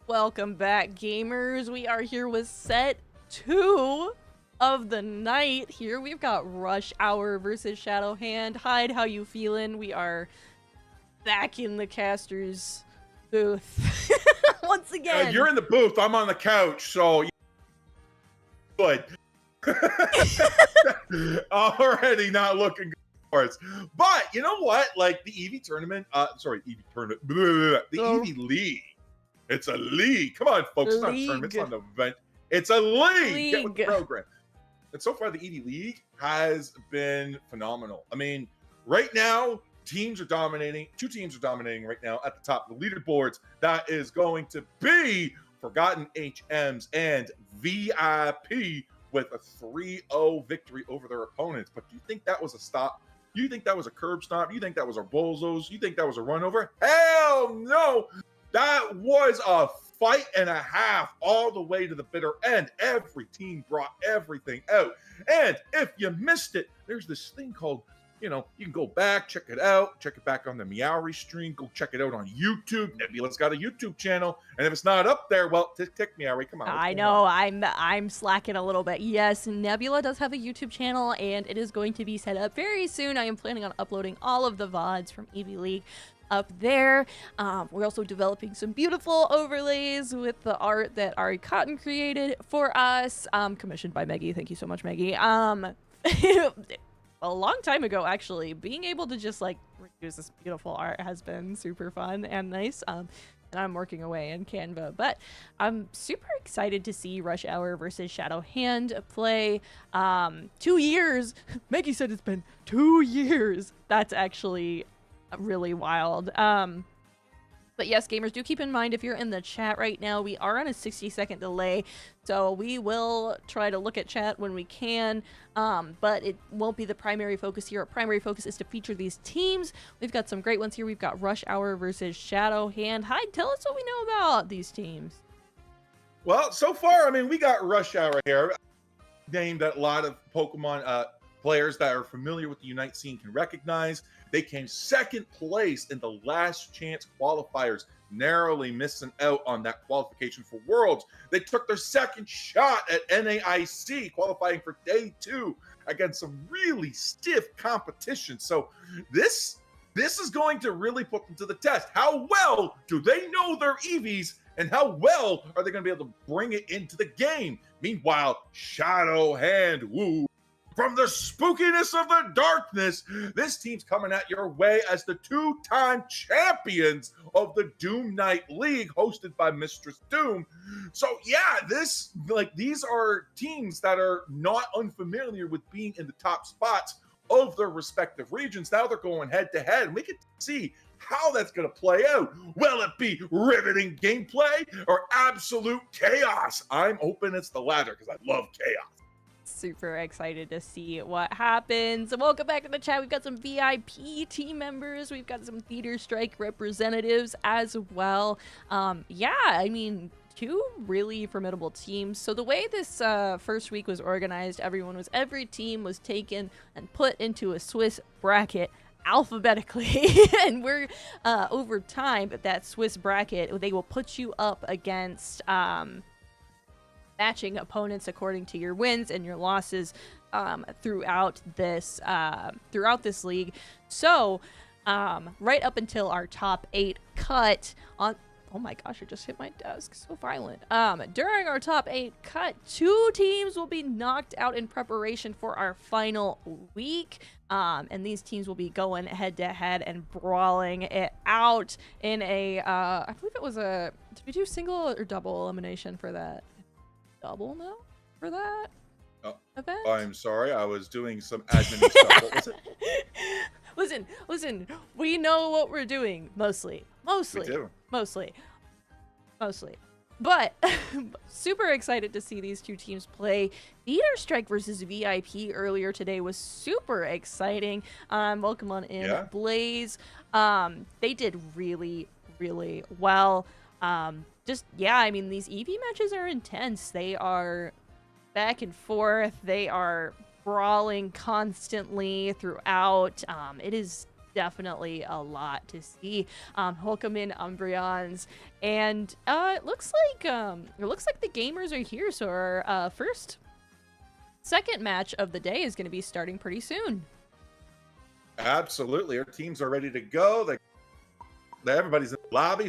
Welcome back, gamers. We are here with set 2 of the night. Here we've got Rush Hour versus Shadow Hand. Hyde, how you feeling? We are back in the caster's booth once again. You're in the booth. I'm on the couch, so good. Already not looking good for us. But you know what? Like the Eevee tournament, Eevee tournament, the Eevee League. It's a league. Come on, folks. It's not a tournament. It's not an event. It's a league. Get with the program. And so far, the Eevee League has been phenomenal. I mean, right now, teams are dominating. 2 teams are dominating right now at the top of the leaderboards. That is going to be Forgotten HMs and VIP with a 3-0 victory over their opponents. But do you think that was a stop? You think that was a curb stop? You think that was a bozos? You think that was a run over? Hell no! That was a fight and a half all the way to the bitter end. Every team brought everything out. And if you missed it, there's this thing called, you can go back, check it out, check it back on the Meowry stream, go check it out on YouTube. Nebula's got a YouTube channel. And if it's not up there, well, tick Meowry, come on. I know, I'm slacking a little bit. Yes, Nebula does have a YouTube channel, and it is going to be set up very soon. I am planning on uploading all of the VODs from Eevee League up there. We're also developing some beautiful overlays with the art that Ari Cotton created for us, commissioned by Maggie. Thank you so much, Maggie. A long time ago, actually, being able to just like reuse this beautiful art has been super fun and nice. And I'm working away in Canva, but I'm super excited to see Rush Hour versus Shadow Hand play. 2 years. Maggie said it's been 2 years. That's actually really wild. But yes, gamers, do keep in mind if you're in the chat right now, we are on a 60-second delay, so we will try to look at chat when we can, but it won't be the primary focus here. Our primary focus is to feature these teams. We've got some great ones here. We've got Rush Hour versus Shadow Hand. Hyde, tell us what we know about these teams. Well, so far, I mean, we got Rush Hour here, name that a lot of Pokemon players that are familiar with the Unite scene can recognize. They came second place in the last chance qualifiers, narrowly missing out on that qualification for Worlds. They took their second shot at NAIC, qualifying for day 2 against some really stiff competition. So this is going to really put them to the test. How well do they know their Eevees, and how well are they going to be able to bring it into the game? Meanwhile, Shadow Hand, woo. From the spookiness of the darkness, this team's coming at your way as the 2-time champions of the Doom Night League, hosted by Mistress Doom. So yeah, these are teams that are not unfamiliar with being in the top spots of their respective regions. Now they're going head to head, and we can see how that's going to play out. Will it be riveting gameplay or absolute chaos? I'm hoping it's the latter because I love chaos. Super excited to see what happens. Welcome back to the chat. We've got some VIP team members. We've got some Theater Strike representatives as well. Yeah, I mean, 2 really formidable teams. So the way this first week was organized, every team was taken and put into a Swiss bracket alphabetically, and we're over time at that Swiss bracket, they will put you up against matching opponents according to your wins and your losses throughout this league. So right up until our top 8 cut on, oh my gosh, I just hit my desk, so violent. During our top 8 cut, 2 teams will be knocked out in preparation for our final week, and these teams will be going head to head and brawling it out in a I believe it was did we do single or double elimination for that? Double now for that event? I'm sorry, I was doing some admin stuff. What was it? Listen, we know what we're doing, mostly. We do. Mostly. But super excited to see these 2 teams play. Theater Strike versus VIP earlier today was super exciting. Welcome on in, yeah. Blaze. They did really, really well. Yeah, I mean, these Eevee matches are intense. They are back and forth. They are brawling constantly throughout. It is definitely a lot to see. Welcome in Umbreons, and it looks like the gamers are here. So our second match of the day is going to be starting pretty soon. Absolutely, our teams are ready to go. Everybody's in the lobby,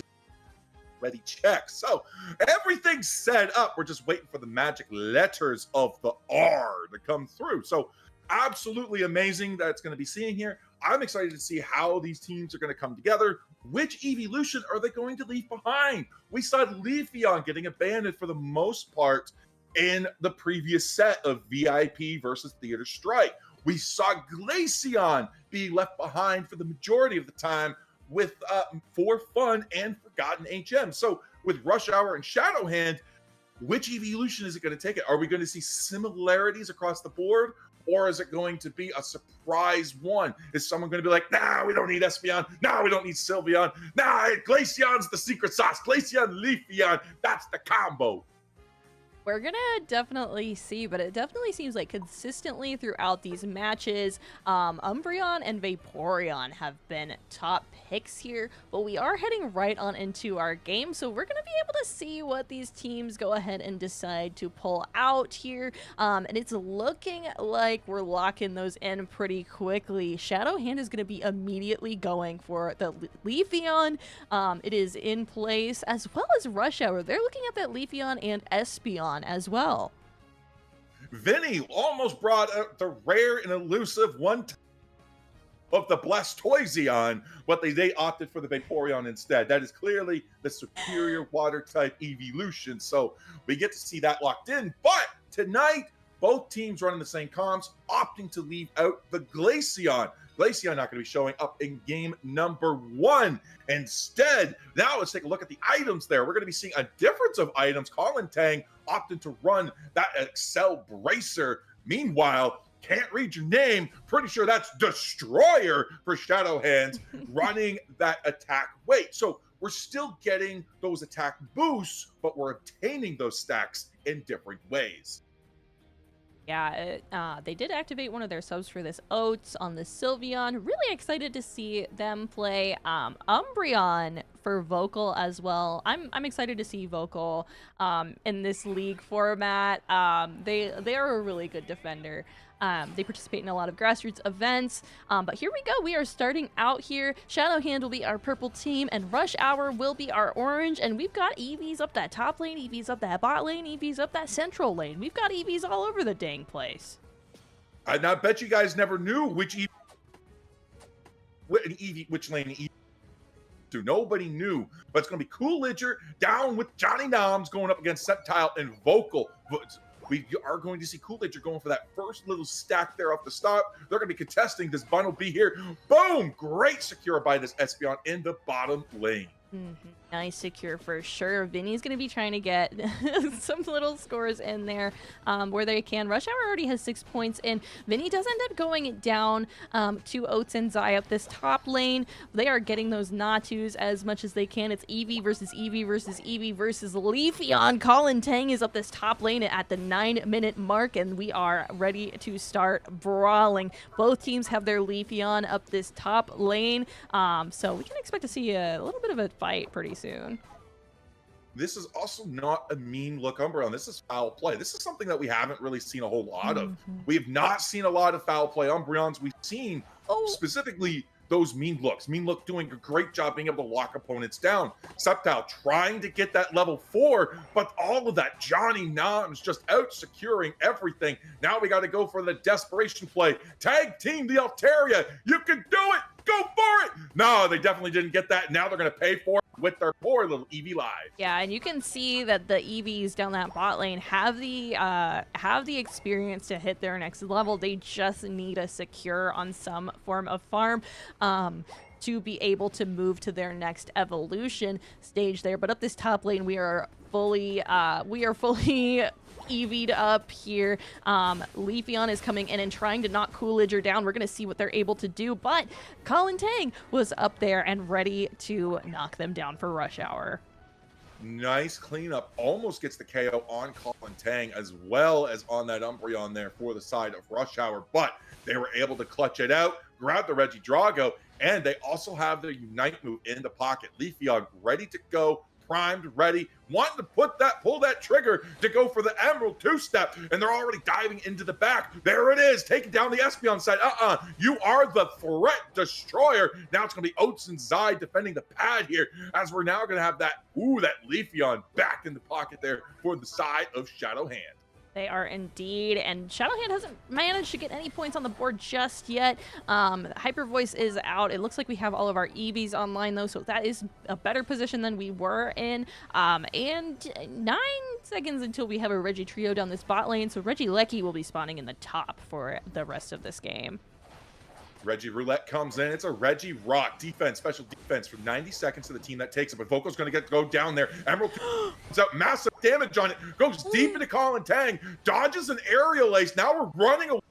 ready check. So everything's set up. We're just waiting for the magic letters of the R to come through. So absolutely amazing that it's going to be seeing here. I'm excited to see how these teams are going to come together. Which evolution are they going to leave behind? We saw Leafeon getting abandoned for the most part in the previous set of VIP versus Theater Strike. We saw Glaceon being left behind for the majority of the time with For Fun and Forgotten HM. So with Rush Hour and Shadowhand, which evolution is it going to take it? Are we going to see similarities across the board? Or is it going to be a surprise one? Is someone going to be like, nah, we don't need Espeon. Nah, we don't need Sylveon. Nah, Glaceon's the secret sauce. Glaceon, Leafeon, that's the combo. We're gonna definitely see, but it definitely seems like consistently throughout these matches, Umbreon and Vaporeon have been top picks here, but we are heading right on into our game, so we're gonna be able to see what these teams go ahead and decide to pull out here, and it's looking like we're locking those in pretty quickly. Shadowhand is gonna be immediately going for the Leafeon. It is in place, as well as Rush Hour. They're looking at that Leafeon and Espeon as well. Vinny almost brought out the rare and elusive one of the Blastoiseon, but they opted for the Vaporeon instead. That is clearly the superior water type evolution, so we get to see that locked in. But tonight, both teams running the same comms, opting to leave out the Glaceon. Glaceon not going to be showing up in game number 1. Instead, now let's take a look at the items there. We're going to be seeing a difference of items. Colin Tang opted to run that Excel Bracer. Meanwhile, can't read your name. Pretty sure that's Destroyer for Shadowhands running that attack weight. So we're still getting those attack boosts, but we're obtaining those stacks in different ways. Yeah, they did activate one of their subs for this Oats on the Sylveon. Really excited to see them play Umbreon for Vocal as well. I'm excited to see Vocal in this league format. They are a really good defender. They participate in a lot of grassroots events, but here we go. We are starting out here. Shadowhand will be our purple team, and Rush Hour will be our orange, and we've got EVs up that top lane, EVs up that bot lane, EVs up that central lane. We've got EVs all over the dang place. I bet you guys never knew which lane EV to. Nobody knew, but it's going to be Coolidger down with Johnny Noms going up against Sceptile and Vocal. We are going to see Coolidger going for that first little stack there off the stop. They're going to be contesting. This bundle be here. Boom! Great secure by this Espeon in the bottom lane. Nice secure for sure. Vinny's going to be trying to get some little scores in there where they can. Rush Hour already has 6 points in. Vinny does end up going down to Oats and Zai up this top lane. They are getting those Natus as much as they can. It's Eevee versus Eevee versus Eevee versus Leafeon. Colin Tang is up this top lane at the 9-minute mark, and we are ready to start brawling. Both teams have their Leafeon up this top lane, so we can expect to see a little bit of a fight pretty soon. This is also not a mean look Umbreon. This is foul play. This is something that we haven't really seen a whole lot of. We have not seen a lot of foul play Umbreons. We've seen specifically those mean looks. Mean look doing a great job being able to lock opponents down. Sceptile trying to get that level 4, but all of that Johnny Noms just out securing everything. Now we got to go for the desperation play. Tag team the Altaria. You can do it. Go for it. No, they definitely didn't get that. Now they're going to pay for it with their poor little Eevee Live. Yeah, and you can see that the EVs down that bot lane have the experience to hit their next level. They just need a secure on some form of farm to be able to move to their next evolution stage there. But up this top lane, we are fully EV'd up here. Leafeon is coming in and trying to knock Coolidger down. We're going to see what they're able to do, but Colin Tang was up there and ready to knock them down for Rush Hour. Nice cleanup. Almost gets the KO on Colin Tang as well as on that Umbreon there for the side of Rush Hour, but they were able to clutch it out, grab the Regidrago. And they also have their Unite move in the pocket. Leafeon ready to go, primed, ready, wanting to pull that trigger to go for the Emerald two-step, and they're already diving into the back. There it is, taking down the Espeon side. You are the threat destroyer. Now it's going to be Oats and Zai defending the pad here, as we're now going to have that Leafeon back in the pocket there for the side of Shadow Hand. They are indeed, and Shadowhand hasn't managed to get any points on the board just yet. Hyper Voice is out. It looks like we have all of our Eevees online, though, so that is a better position than we were in. And 9 seconds until we have a Reggie trio down this bot lane, so Regieleki will be spawning in the top for the rest of this game. Reggie Roulette comes in. It's a Reggie Rock defense, special defense for 90 seconds to the team that takes it. But Vocal's going to go down there. Emerald puts out massive damage on it. Goes deep into Colin Tang. Dodges an aerial ace. Now we're running away.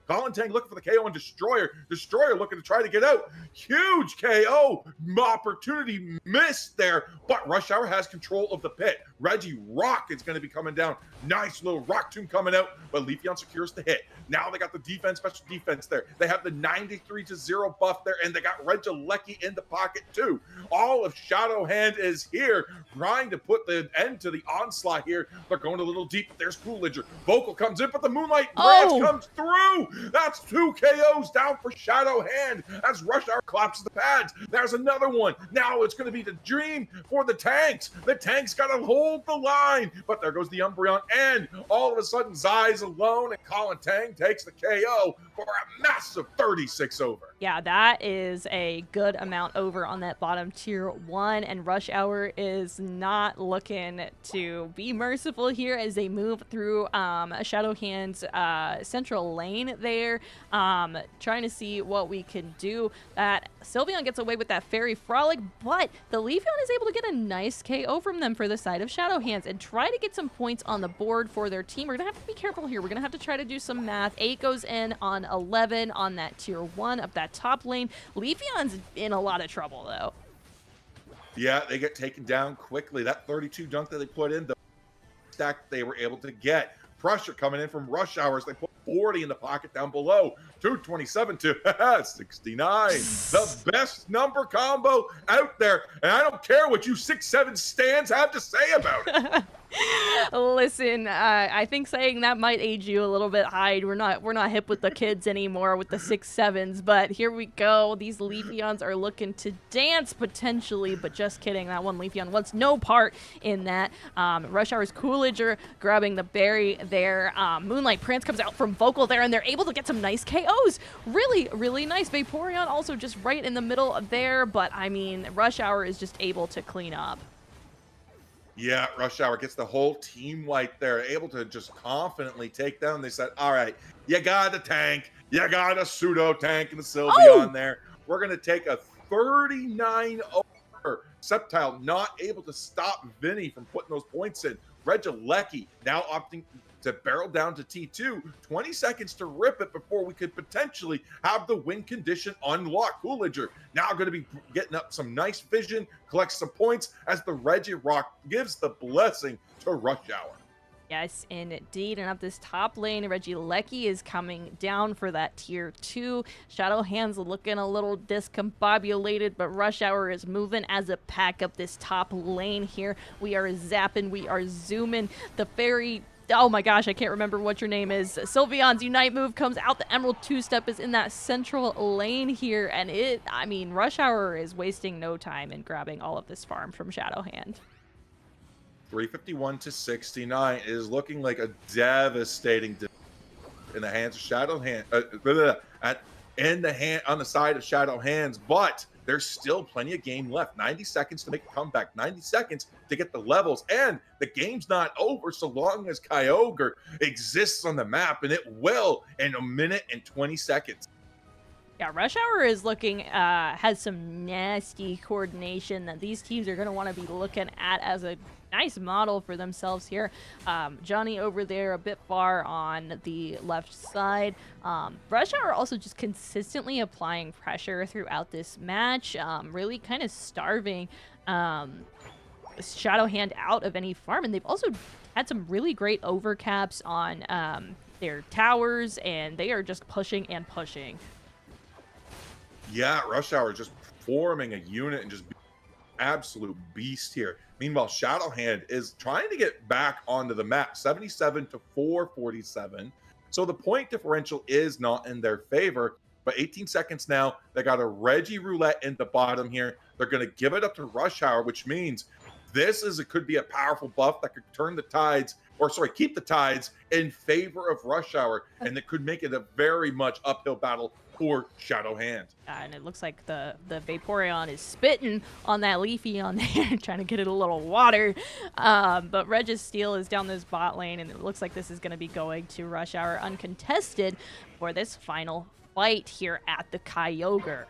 Colin Tang looking for the KO on Destroyer. Destroyer looking to try to get out. Huge KO. Opportunity missed there. But Rush Hour has control of the pit. Reggie Rock is going to be coming down. Nice little Rock Tomb coming out. But Leafeon secures the hit. Now they got the defense, special defense there. They have the 93-0 buff there. And they got Regieleki in the pocket too. All of Shadow Hand is here. Trying to put the end to the onslaught here. They're going a little deep. There's Coolidger. Vocal comes in, but the Moonlight Branch comes through. That's 2 KOs down for Shadow Hand as Rush Hour collapses the pads. There's another one. Now it's going to be the dream for the tanks. The tanks got to hold the line. But there goes the Umbreon. And all of a sudden, Zai's alone, and Colin Tang takes the KO for a massive 36 over. Yeah, that is a good amount over on that bottom tier 1. And Rush Hour is not looking to be merciful here as they move through Shadow Hand's central lane there, trying to see what we can do. That Sylveon gets away with that Fairy Frolic, but the Leafeon is able to get a nice KO from them for the side of Shadow Hands and try to get some points on the board for their team. We're gonna have to be careful here. We're gonna have to try to do some math. 8 goes in on 11 on that tier 1 of that top lane. Leafeon's in a lot of trouble though. Yeah, they get taken down quickly. That 32 dunk that they put in, the stack they were able to get. Pressure coming in from Rush Hours. They put 40 in the pocket down below. 227 to 69. The best number combo out there. And I don't care what you 6'7" stands have to say about it. Listen, I think saying that might age you a little bit, Hyde. We're not hip with the kids anymore with the 6'7s, but here we go. These Leafeons are looking to dance potentially, but just kidding. That one Leafeon wants no part in that. Rush Hour's Coolidger grabbing the berry there. Moonlight Prince comes out from Vocal there, and they're able to get some nice KOs. Really, really nice. Vaporeon also just right in the middle there, but I mean, Rush Hour is just able to clean up. Yeah, Rush Hour gets the whole team white there, able to just confidently take down. They said, all right, you got a tank, you got a pseudo tank and the Sylveon there. We're going to take a 39 over. Sceptile not able to stop Vinny from putting those points in. Regieleki now opting to barrel down to T2. 20 seconds to rip it before we could potentially have the win condition unlock. Coolidger now going to be getting up some nice vision, collects some points as the Reggie Rock gives the blessing to Rush Hour. Yes, indeed. And up this top lane, Regieleki is coming down for that tier 2. Shadow Hands looking a little discombobulated, but Rush Hour is moving as a pack up this top lane here. We are zapping, we are zooming. The fairy... Oh my gosh, I can't remember what your name is. Sylveon's Unite move comes out. The Emerald two-step is in that central lane here. And I mean, Rush Hour is wasting no time in grabbing all of this farm from Shadow Hand. 351 to 69 is looking like a devastating in the hands of Shadow Hand. On the side of Shadow Hands, but there's still plenty of game left. 90 seconds to make a comeback. 90 seconds to get the levels, and the game's not over so long as Kyogre exists on the map, and it will in a minute and 20 seconds. Yeah, Rush Hour is looking, has some nasty coordination that these teams are going to want to be looking at as a nice model for themselves here. Johnny over there a bit far on the left side. Rush Hour also just consistently applying pressure throughout this match, really kind of starving Shadow Hand out of any farm, and they've also had some really great overcaps on their towers, and they are just pushing and pushing. Yeah, Rush Hour just forming a unit and just absolute beast here. Meanwhile, Shadowhand is trying to get back onto the map, 77 to 447. So the point differential is not in their favor. But 18 seconds now, they got a Reggie Roulette in the bottom here. They're going to give it up to Rush Hour, which means it could be a powerful buff that could turn the tides, or sorry, keep the tides in favor of Rush Hour, and it could make it a very much uphill battle for Shadowhand. And it looks like the Vaporeon is spitting on that Leafy on there, trying to get it a little water. But Registeel is down this bot lane, and it looks like this is going to be going to Rush Hour uncontested for this final fight here at the Kyogre.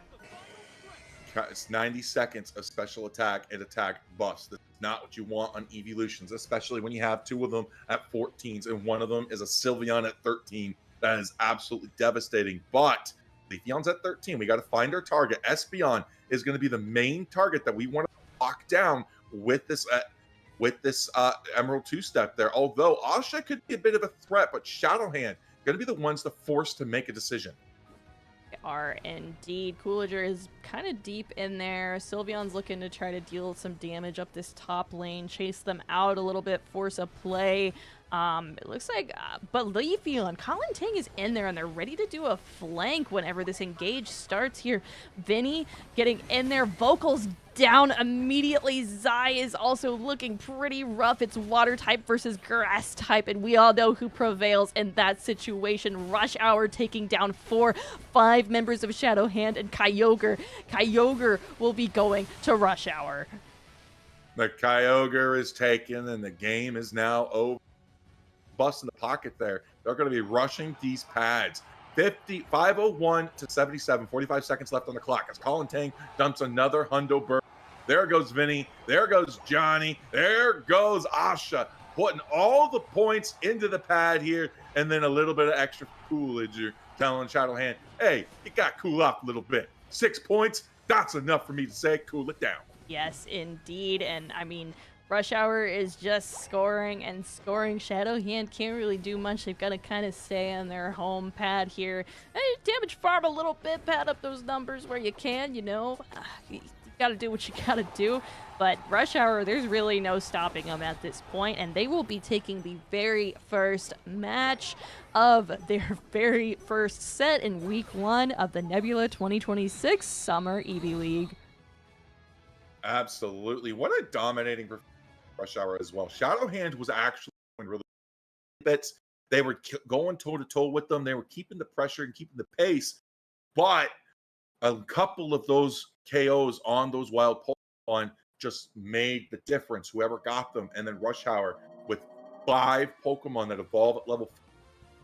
It's 90 seconds of special attack and attack buffs. That's not what you want on evolutions, especially when you have two of them at 14s and one of them is a Sylveon at 13. That is absolutely devastating. But Leafeon's at 13. We got to find our target. Espeon is going to be the main target that we want to lock down with this Emerald 2-step there. Although Asha could be a bit of a threat, but Shadowhand going to be the ones to force to make a decision. Are indeed. Coolager is kind of deep in there. Sylveon's looking to try to deal some damage up this top lane, chase them out a little bit, force a play. It looks like, but Leafeon, Colin Ting is in there, and they're ready to do a flank whenever this engage starts here. Vinny getting in there, Vocals down immediately. Zai is also looking pretty rough. It's water type versus grass type, and we all know who prevails in that situation. Rush Hour taking down 5 members of Shadowhand and Kyogre. Kyogre will be going to Rush Hour. The Kyogre is taken, and the game is now over. Bust in the pocket there. They're going to be rushing these pads. 501 to 77, 45 seconds left on the clock as Colin Tang dumps another hundo bird. There goes Vinny. There goes Johnny. There goes Asha, putting all the points into the pad here, and then a little bit of extra coolage. You're telling Shadowhand, hey, you got to cool off a little bit. 6 points, that's enough for me to say cool it down. Yes, indeed. And I mean, Rush Hour is just scoring and scoring. Shadowhand can't really do much. They've got to kind of stay on their home pad here. Damage farm a little bit, pad up those numbers where you can, you know. You got to do what you got to do. But Rush Hour, there's really no stopping them at this point, and they will be taking the very first match of their very first set in Week 1 of the Nebula 2026 Summer Eevee League. Absolutely. What a dominating Rush Hour as well. Shadowhand was actually really bits. They were going toe-to-toe with them. They were keeping the pressure and keeping the pace. But a couple of those KOs on those wild Pokemon just made the difference. Whoever got them. And then Rush Hour with 5 Pokemon that evolve at level 4,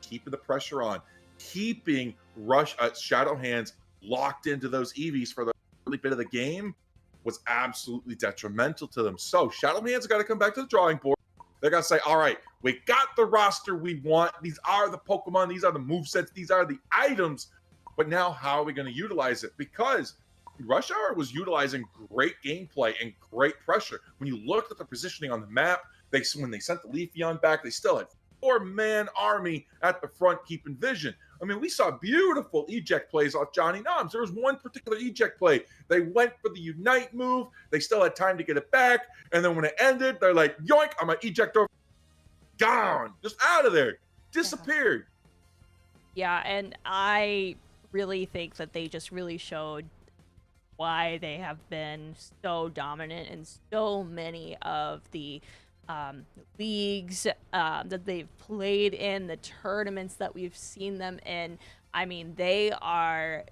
keeping the pressure on, keeping Shadowhands locked into those Eevees for the early bit of the game was absolutely detrimental to them. So Shadowhand's got to come back to the drawing board. They got to say, all right, we got the roster we want. These are the Pokemon. These are the movesets. These are the items. But now how are we going to utilize it? Because Rush Hour was utilizing great gameplay and great pressure. When you looked at the positioning on the map, when they sent the Leafeon back, they still had 4-man army at the front keeping vision. I mean, we saw beautiful eject plays off Johnny Noms. There was one particular eject play. They went for the Unite move. They still had time to get it back. And then when it ended, they're like, yoink, I'm going to eject over. Gone. Just out of there. Disappeared. Yeah, and I really think that they just really showed why they have been so dominant in so many of the leagues that they've played in, the tournaments that we've seen them in. I mean, they are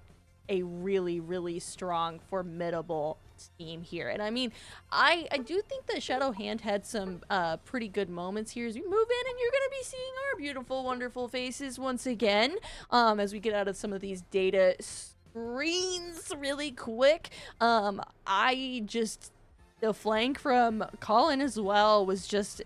a really, really strong, formidable team here. And I mean, I do think that Shadowhand had some pretty good moments here as we move in, and you're going to be seeing our beautiful, wonderful faces once again as we get out of some of these data screens really quick. The flank from Colin as well was just,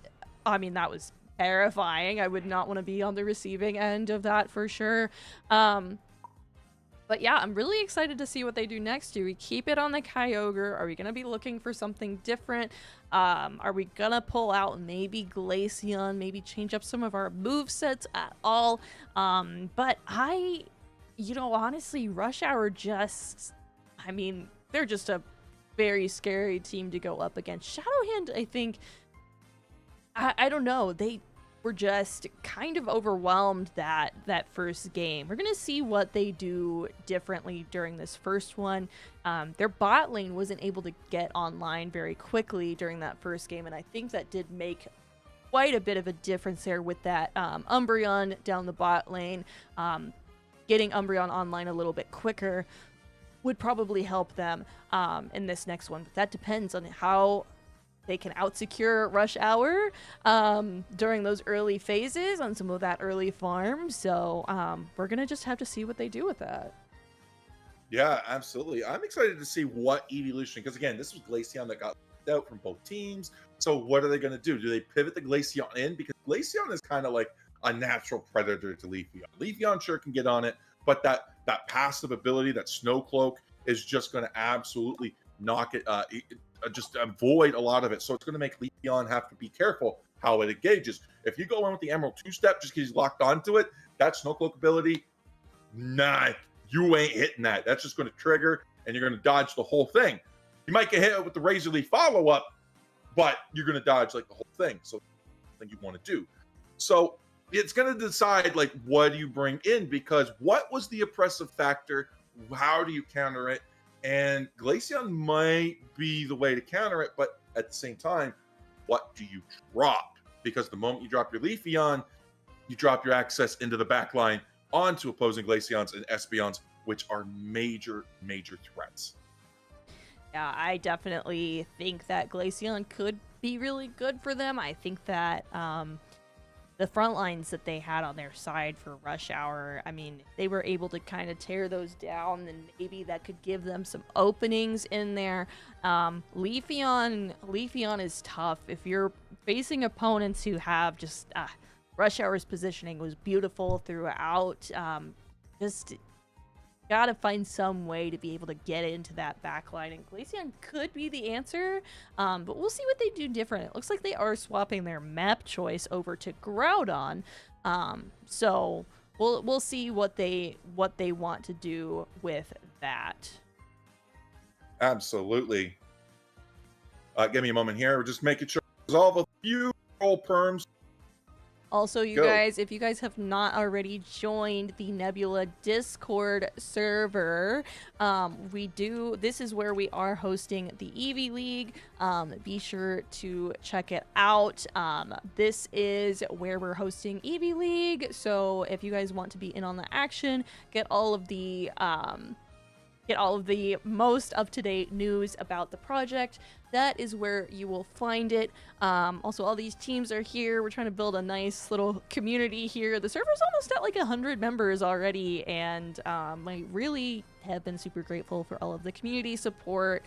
I mean, that was terrifying. I would not want to be on the receiving end of that for sure. But yeah, I'm really excited to see what they do next. Do we keep it on the Kyogre? Are we going to be looking for something different? Are we going to pull out maybe Glaceon, maybe change up some of our movesets at all? But honestly, Rush Hour just I mean, they're just a very scary team to go up against. Shadowhand, I think, I don't know, they were just kind of overwhelmed that first game. We're gonna see what they do differently during this first one. Their bot lane wasn't able to get online very quickly during that first game, and I think that did make quite a bit of a difference there with that Umbreon down the bot lane. Getting Umbreon online a little bit quicker would probably help them in this next one, but that depends on how they can outsecure Rush Hour during those early phases on some of that early farm. So we're gonna just have to see what they do with that. Yeah, absolutely. I'm excited to see what evolution, because again, this was Glaceon that got out from both teams. So what are they going to do? Do they pivot the Glaceon in? Because Glaceon is kind of like a natural predator to Leafeon. Leafeon sure can get on it, but that passive ability, that Snow Cloak, is just going to absolutely knock it, just avoid a lot of it. So it's going to make Leafeon have to be careful how it engages. If you go in with the Emerald 2-step just because he's locked onto it, that Snow Cloak ability, nah, you ain't hitting that. That's just going to trigger, and you're going to dodge the whole thing. You might get hit with the Razor Leaf follow-up, but you're going to dodge like the whole thing. So thing you want to do. So it's going to decide like what do you bring in, because what was the oppressive factor? How do you counter it? And Glaceon might be the way to counter it, but at the same time, what do you drop? Because the moment you drop your Leafeon, you drop your access into the back line onto opposing Glaceons and Espeons, which are major, major threats. Yeah, I definitely think that Glaceon could be really good for them. I think that the front lines that they had on their side for Rush Hour, I mean, they were able to kind of tear those down, and maybe that could give them some openings in there. Leafeon is tough. If you're facing opponents who have just Rush Hour's positioning was beautiful throughout. Just gotta find some way to be able to get into that backline, and Glaceon could be the answer, but we'll see what they do different. It looks like they are swapping their map choice over to Groudon, so we'll see what they want to do with that. Absolutely. Give me a moment here. We're just making sure to resolve a few roll perms. Also, you guys, if you guys have not already joined the Nebula Discord server, this is where we are hosting the Eevee League. Be sure to check it out. This is where we're hosting Eevee League, so if you guys want to be in on the action, get all of the most up-to-date news about the project, that is where you will find it. Also, all these teams are here. We're trying to build a nice little community here. The server's almost at like 100 members already, and I really have been super grateful for all of the community support.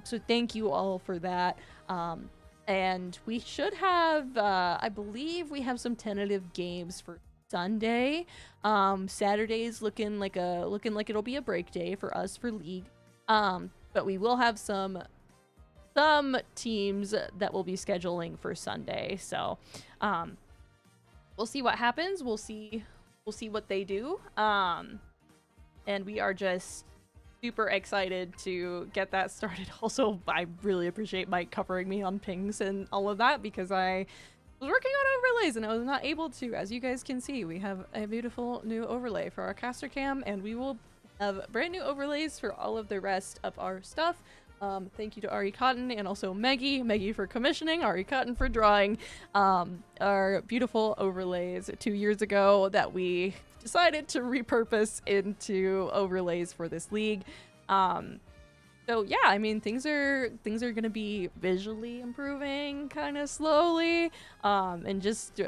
So thank you all for that. And we should have, I believe we have some tentative games for Sunday. Saturday's looking like it'll be a break day for us for League. But we will have some teams that will be scheduling for Sunday. So we'll see what happens. We'll see what they do. And we are just super excited to get that started. Also, I really appreciate Mike covering me on pings and all of that, because I was working on overlays and I was not able to. As you guys can see, we have a beautiful new overlay for our caster cam, and we will have brand new overlays for all of the rest of our stuff. Thank you to Ari Cotton and also Maggie for commissioning, Ari Cotton for drawing our beautiful overlays 2 years ago that we decided to repurpose into overlays for this league. So yeah, I mean, things are gonna be visually improving kind of slowly, and just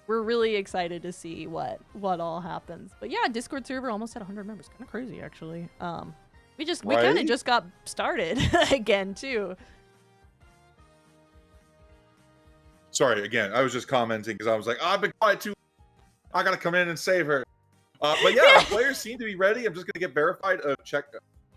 we're really excited to see what all happens. But yeah, Discord server almost at 100 members, kind of crazy actually. We kind of just got started again too. Sorry, again, I was just commenting because I was like, I've been quiet too. I gotta come in and save her. But yeah, players seem to be ready. I'm just gonna get verified.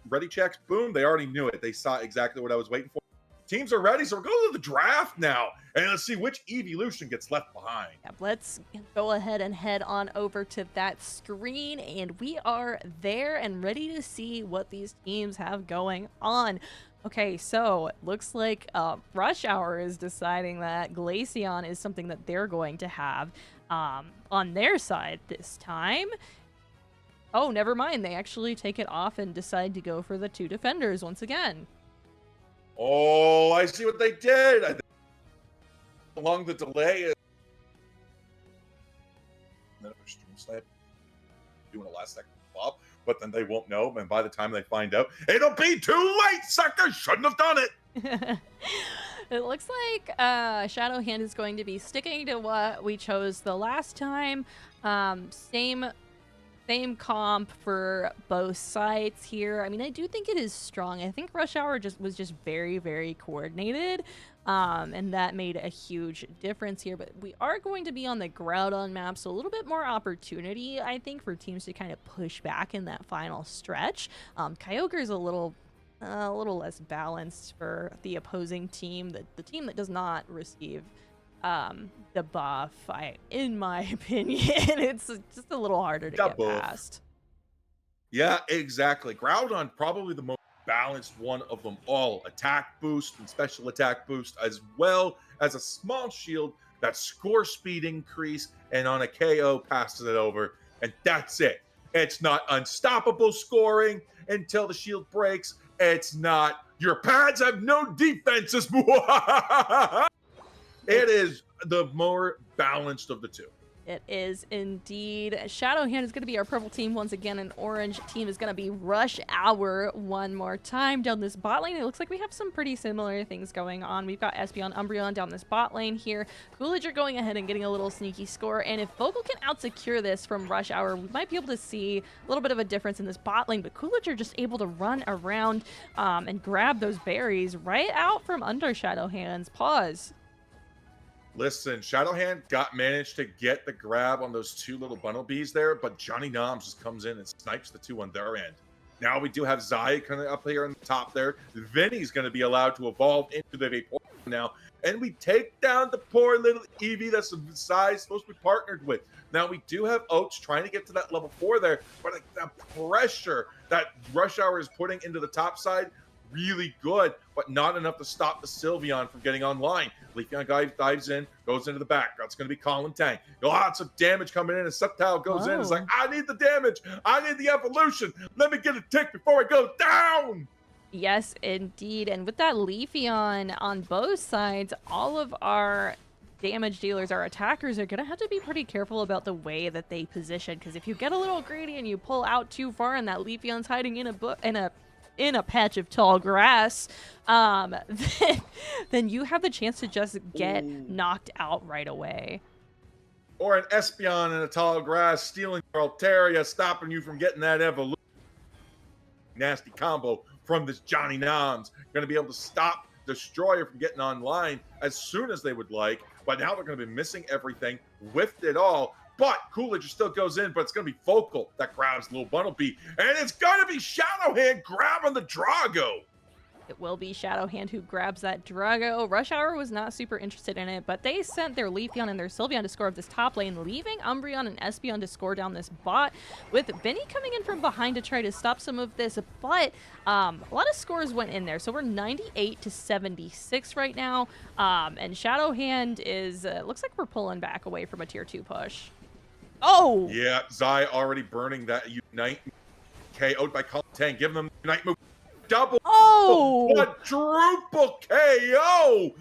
Ready checks. Boom, they already knew it. They saw exactly what I was waiting for. teams are ready, so we're going to the draft now. And let's see which evolution gets left behind. Yeah, let's go ahead and head on over to that screen, and we are there and ready to see what these teams have going on. Okay, so it looks like Rush Hour is deciding that Glaceon is something that they're going to have on their side this time. Oh, never mind. They actually take it off and decide to go for the 2 defenders once again. Oh, I see what they did. I think along the delay, doing a last second flop, but then they won't know. And by the time they find out, it'll be too late. Sucker shouldn't have done it. It looks like Shadow Hand is going to be sticking to what we chose the last time. Same comp for both sides here. I mean, I do think it is strong. I think Rush Hour was just very, very coordinated, and that made a huge difference here. But we are going to be on the Groudon map, so a little bit more opportunity, I think, for teams to kind of push back in that final stretch. Kyogre is a little less balanced for the opposing team, the team that does not receive the buff. In my opinion, it's just a little harder to get past. Yeah, exactly. Groudon probably the most balanced one of them all. Attack boost and special attack boost, as well as a small shield that score speed increase, and on a KO passes it over, and that's it. It's not unstoppable scoring until the shield breaks. It's not your pads have no defenses. It is the more balanced of the two. It is indeed. Shadow Hand is going to be our purple team once again, and orange team is going to be Rush Hour one more time down this bot lane. It looks like we have some pretty similar things going on. We've got Espeon, Umbreon down this bot lane here. Coolidge are going ahead and getting a little sneaky score, and if Vogel can out-secure this from Rush Hour, we might be able to see a little bit of a difference in this bot lane, but Coolidge are just able to run around and grab those berries right out from under Shadow Hand's paws. Listen, Shadowhand managed to get the grab on those 2 little Bunnelbees there, but Johnny Noms just comes in and snipes the 2 on their end. Now we do have Zai kind of up here on the top there. Vinny's going to be allowed to evolve into the Vaporeon now, and we take down the poor little Eevee that's the size supposed to be partnered with. Now we do have Oats trying to get to that level 4 there, but the pressure that Rush Hour is putting into the top side, really good, but not enough to stop the Sylveon from getting online. Leafeon guy dives in, goes into the back. That's going to be Colin Tang. Lots of damage coming in, and Sceptile goes in. It's like, I need the damage. I need the evolution. Let me get a tick before I go down. Yes, indeed. And with that Leafeon on both sides, all of our damage dealers, our attackers, are going to have to be pretty careful about the way that they position, because if you get a little greedy and you pull out too far and that Leafeon's hiding in a patch of tall grass, then you have the chance to just get knocked out right away. Or an Espeon in a tall grass stealing your Altaria, stopping you from getting that evolution. Nasty combo from this Johnny Noms. Going to be able to stop Destroyer from getting online as soon as they would like, but now they're going to be missing everything, whiffed it all. But Coolidge still goes in, but it's going to be Focal that grabs little Bunnelby. And it's going to be Shadowhand grabbing the Drago. It will be Shadowhand who grabs that Drago. Rush Hour was not super interested in it, but they sent their Leafeon and their Sylveon to score up this top lane, leaving Umbreon and Espeon to score down this bot, with Vinny coming in from behind to try to stop some of this. But a lot of scores went in there, so we're 98 to 76 right now. And Shadowhand is, looks like we're pulling back away from a tier 2 push. Oh! Yeah, Zai already burning that Unite. KO'd by Colin Tang, giving them Unite move. Double. Oh! Quadruple KO!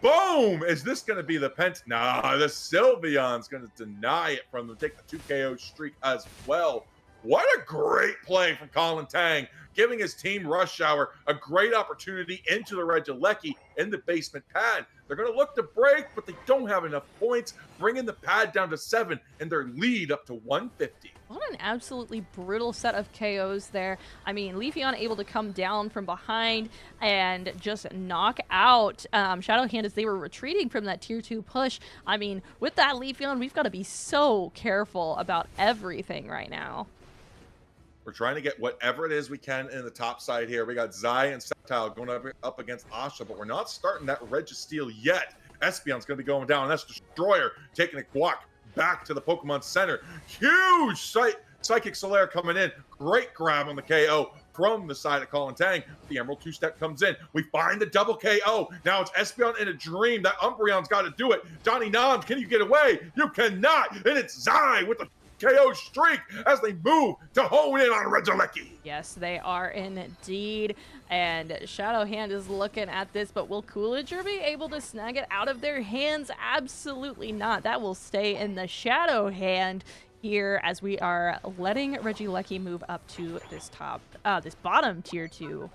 Boom! Is this going to be the Nah, the Sylveon's going to deny it from them. Take the 2 KO streak as well. What a great play from Colin Tang, giving his team Rush Hour a great opportunity into the Regieleki in the basement pad. They're going to look to break, but they don't have enough points, bringing the pad down to 7 and their lead up to 150. What an absolutely brutal set of KOs there. I mean, Leafeon able to come down from behind and just knock out Shadowhand as they were retreating from that tier 2 push. I mean, with that Leafeon, we've got to be so careful about everything right now. We're trying to get whatever it is we can in the top side here. We got Zai and Tile going up against Asha, but we're not starting that Registeel yet. Espeon's going to be going down, and that's Destroyer taking a guac back to the Pokemon Center. Huge Psychic Solaire coming in. Great grab on the KO from the side of Colin Tang. The Emerald two-step comes in. We find the double KO. Now it's Espeon in a dream. That Umbreon's got to do it. Johnny Noms, can you get away? You cannot. And it's Zai with the KO streak as they move to hone in on Regieleki. Yes, they are indeed. And Shadow Hand is looking at this, but will Coolager be able to snag it out of their hands? Absolutely not. That will stay in the Shadow Hand here as we are letting Regieleki move up to this this bottom tier 2.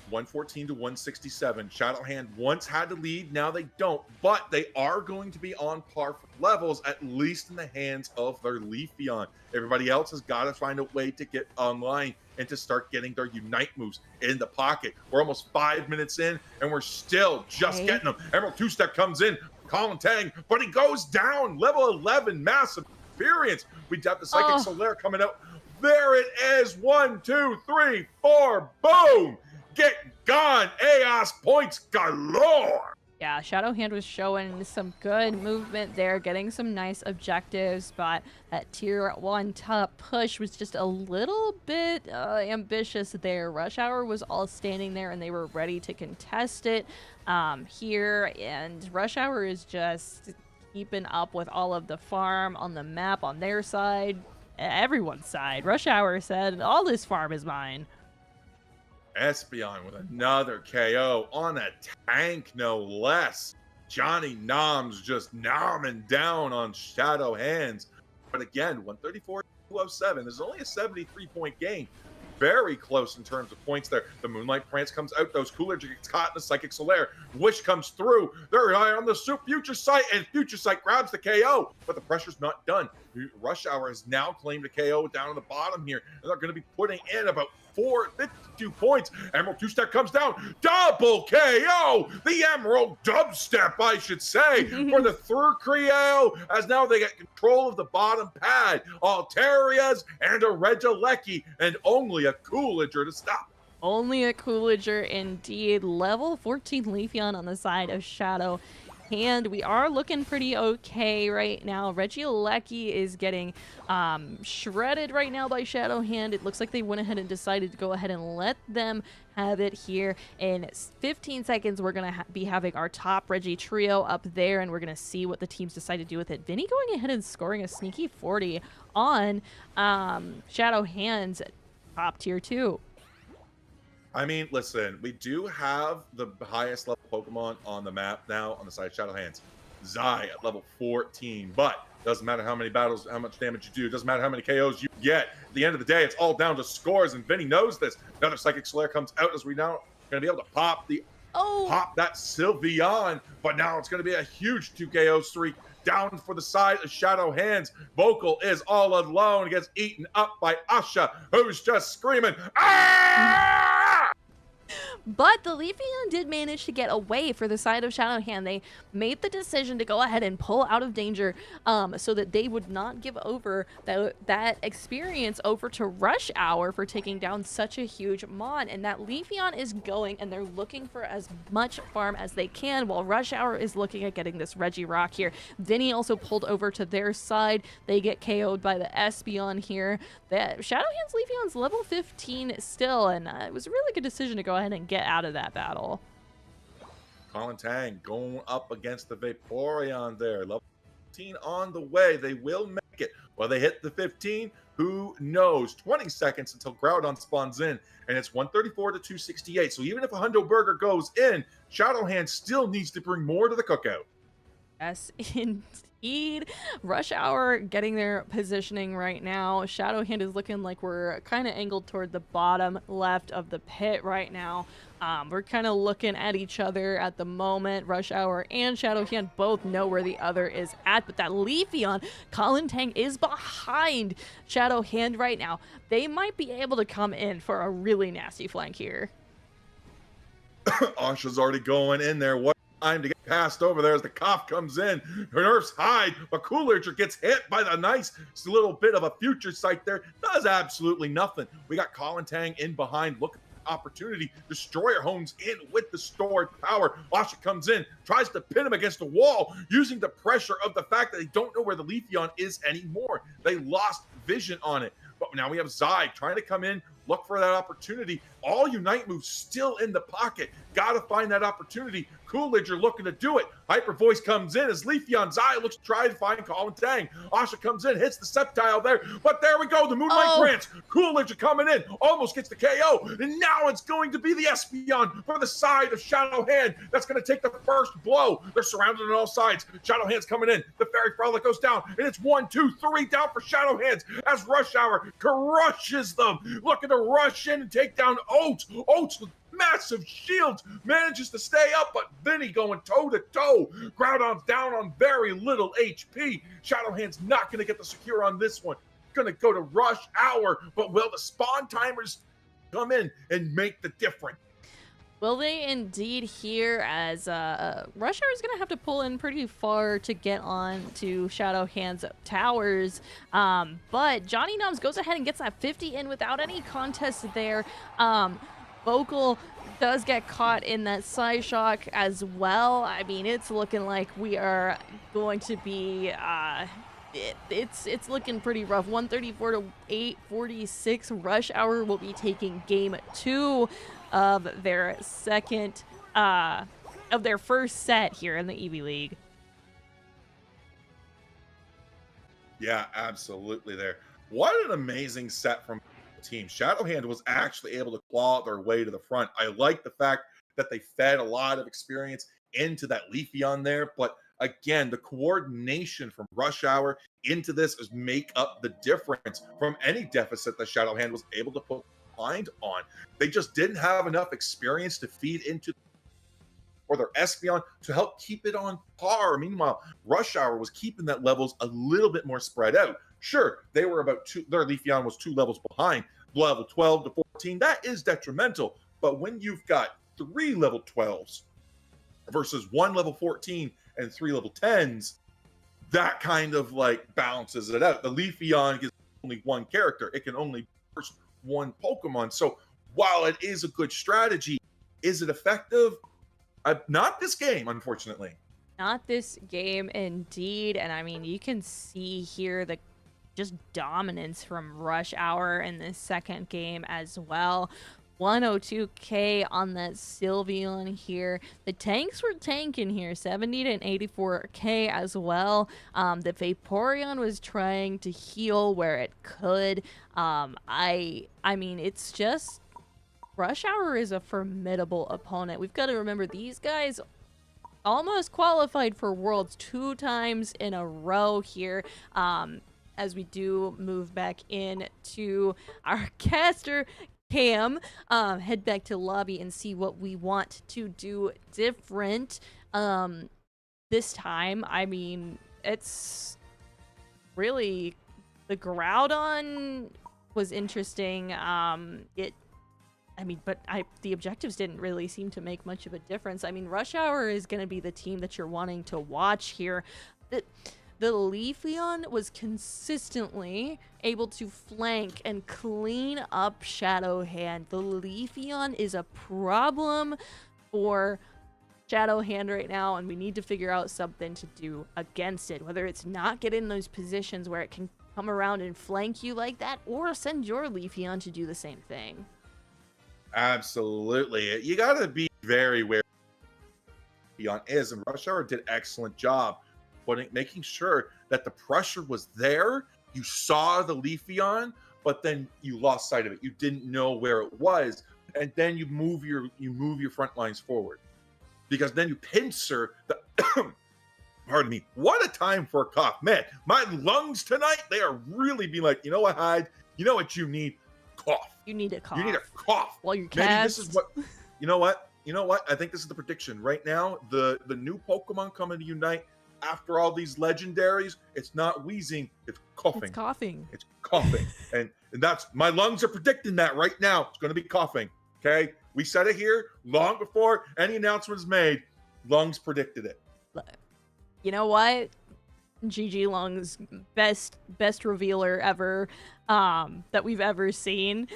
114 to 167. Shadow Hand once had to lead, now they don't, but they are going to be on par for levels, at least in the hands of their Leafeon. Everybody else has got to find a way to get online and to start getting their Unite moves in the pocket. We're almost 5 minutes in, and we're still just getting them. Emerald two-step comes in, Colin Tang, but he goes down. Level 11, massive experience. We have the Psychic Solaire coming out. There it is. 1, 2, 3, 4. Boom! Get gone. AOS points galore. Yeah, Shadow Hand was showing some good movement there, getting some nice objectives, but that tier 1 top push was just a little bit ambitious there. Rush Hour was all standing there and they were ready to contest it here, and Rush Hour is just keeping up with all of the farm on the map on their side, everyone's side. Rush Hour said, all this farm is mine. Espeon with another KO on a tank, no less. Johnny Noms just nomming down on Shadow Hands. But again, 134 to 207. There's only a 73-point game. Very close in terms of points there. The Moonlight Prance comes out. Those Coolager gets caught in the Psychic Solaire. Wish comes through. They're on the Future Sight, and Future Sight grabs the KO. But the pressure's not done. Rush Hour has now claimed a KO down on the bottom here. And they're going to be putting in about 52 points. Emerald two-step comes down. Double KO! The Emerald dubstep, I should say, for the third Creo, as now they get control of the bottom pad. Altarias and a Regieleki, and only a Coolager to stop. Only a Coolager indeed. Level 14 Leafeon on the side of Shadow Hand. We are looking pretty okay right now. Regieleki is getting shredded right now by Shadow Hand. It looks like they went ahead and decided to go ahead and let them have it here. In 15 seconds, we're going to be having our top Reggie trio up there, and we're going to see what the teams decide to do with it. Vinny going ahead and scoring a sneaky 40 on Shadow Hand's top tier 2. I mean, listen, we do have the highest level Pokemon on the map now on the side of Shadow Hands. Zai at level 14, but doesn't matter how many battles, how much damage you do, doesn't matter how many KOs you get. At the end of the day, it's all down to scores, and Vinny knows this. Another Psychic Solaire comes out as we now going to be able to pop that Sylveon, but now it's going to be a huge 2 KO streak down for the side of Shadow Hands. Vocal is all alone, gets eaten up by Asha, who's just screaming, "Ah!" But the Leafeon did manage to get away for the side of Shadow Hand. They made the decision to go ahead and pull out of danger so that they would not give over that experience over to Rush Hour for taking down such a huge mon. And that Leafeon is going, and they're looking for as much farm as they can, while Rush Hour is looking at getting this Regirock here. Vinny also pulled over to their side. They get KO'd by the Espeon here. That Shadow Hand's Leafeon's level 15 still, and it was a really good decision to go ahead and get out of that battle. Colin Tang going up against the Vaporeon there. Level 15 on the way. They will make it. Will they hit the 15? Who knows? 20 seconds until Groudon spawns in, and it's 134 to 268. So even if a Hundo Burger goes in, Shadow Hand still needs to bring more to the cookout. Yes, indeed. Rush Hour getting their positioning right now. Shadow Hand is looking like we're kind of angled toward the bottom left of the pit right now. We're kind of looking at each other at the moment. Rush Hour and Shadow Hand both know where the other is at, but that Leafeon, Colin Tang, is behind Shadow Hand right now. They might be able to come in for a really nasty flank here. Asha's already going in there. What time to get passed over there as the cough comes in. Her nerfs hide, but Coolager gets hit by the nice little bit of a Future Sight there. Does absolutely nothing. We got Colin Tang in behind. Look opportunity. Destroyer homes in with the stored power. Asha comes in, tries to pin him against the wall, using the pressure of the fact that they don't know where the Leafeon is anymore. They lost vision on it. But now we have Zai trying to come in, look for that opportunity. All Unite moves still in the pocket. Got to find that opportunity. Coolidge are looking to do it. Hyper Voice comes in as Leafeon Zai looks to try to find Colin Tang. Asha comes in, hits the Sceptile there, but there we go. The Moonlight Grants. Coolidge are coming in, almost gets the KO, and now it's going to be the Espeon for the side of Shadow Hand. That's going to take the first blow. They're surrounded on all sides. Shadow Hand's coming in. The Fairy Frolic goes down, and it's 1, 2, 3 down for Shadow Hands as Rush Hour crushes them. Looking to rush in and take down Oats. Oats with massive shields manages to stay up, but Vinny going toe-to-toe. Groudon's down on very little HP. Shadow Hand's not going to get the secure on this one. Going to go to Rush Hour, but will the spawn timers come in and make the difference? Will they indeed here, as Rush Hour is going to have to pull in pretty far to get on to Shadow Hand's towers. But Johnny Nums goes ahead and gets that 50 in without any contest there. Vocal does get caught in that side shock as well. I mean, it's looking like we are going to be... It's looking pretty rough. 134 to 846. Rush Hour will be taking game 2 of their first set here in the Eevee League. Yeah, absolutely there. What an amazing set from the team. Shadow Hand was actually able to claw their way to the front. I like the fact that they fed a lot of experience into that Leafeon there, but again, the coordination from Rush Hour into this is make up the difference from any deficit that Shadow Hand was able to put behind on. They just didn't have enough experience to feed into or their Espeon to help keep it on par. Meanwhile, Rush Hour was keeping that levels a little bit more spread out. Sure, they were about their Leafeon was 2 levels behind, level 12 to 14. That is detrimental. But when you've got 3 level 12s versus 1 level 14 and 3 level 10s, that kind of like balances it out. The Leafeon is only one character. It can only burst one Pokemon. So while it is a good strategy, is it effective? Not this game, unfortunately. Not this game, indeed. And I mean, you can see here the just dominance from Rush Hour in this second game as well. 102k on that Sylveon here. The tanks were tanking here, 70 to 84k as well. The Vaporeon was trying to heal where it could. I mean, it's just Rush Hour is a formidable opponent. We've got to remember these guys almost qualified for Worlds 2 times in a row here. As we do move back in to our caster Cam, head back to lobby and see what we want to do different this time. I mean, it's really the Groudon was interesting. The objectives didn't really seem to make much of a difference. I mean, Rush Hour is going to be the team that you're wanting to watch here. The Leafeon was consistently able to flank and clean up Shadow Hand. The Leafeon is a problem for Shadow Hand right now, and we need to figure out something to do against it. Whether it's not get in those positions where it can come around and flank you like that, or send your Leafeon to do the same thing. Absolutely. You got to be very wary Leafeon is, and Rush Hour did an excellent job making sure that the pressure was there. You saw the Leafeon, but then you lost sight of it. You didn't know where it was, and then you move your front lines forward, because then you pincer the pardon me, what a time for a cough, man. My lungs tonight, they are really being like, you know what, Hyde, you know what you need? Cough. You need a cough. You need a cough. While you're Maybe cast. this is what you know what I think this is the prediction right now. The new Pokemon coming to Unite after all these legendaries, it's not wheezing, it's coughing. It's coughing. It's coughing. and that's, my lungs are predicting that right now. It's going to be coughing. Okay? We said it here long before any announcement was made. Lungs predicted it. You know what? GG Lungs, best revealer ever that we've ever seen.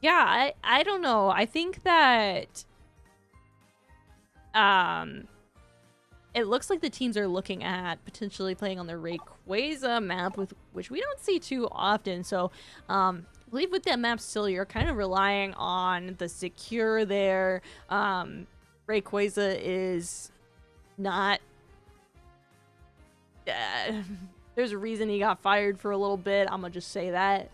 Yeah, I don't know. I think that um it looks like the teams are looking at potentially playing on the Rayquaza map, with which we don't see too often. So, I believe with that map still, you're kind of relying on the secure there. Rayquaza is not. There's a reason he got fired for a little bit. I'm gonna just say that.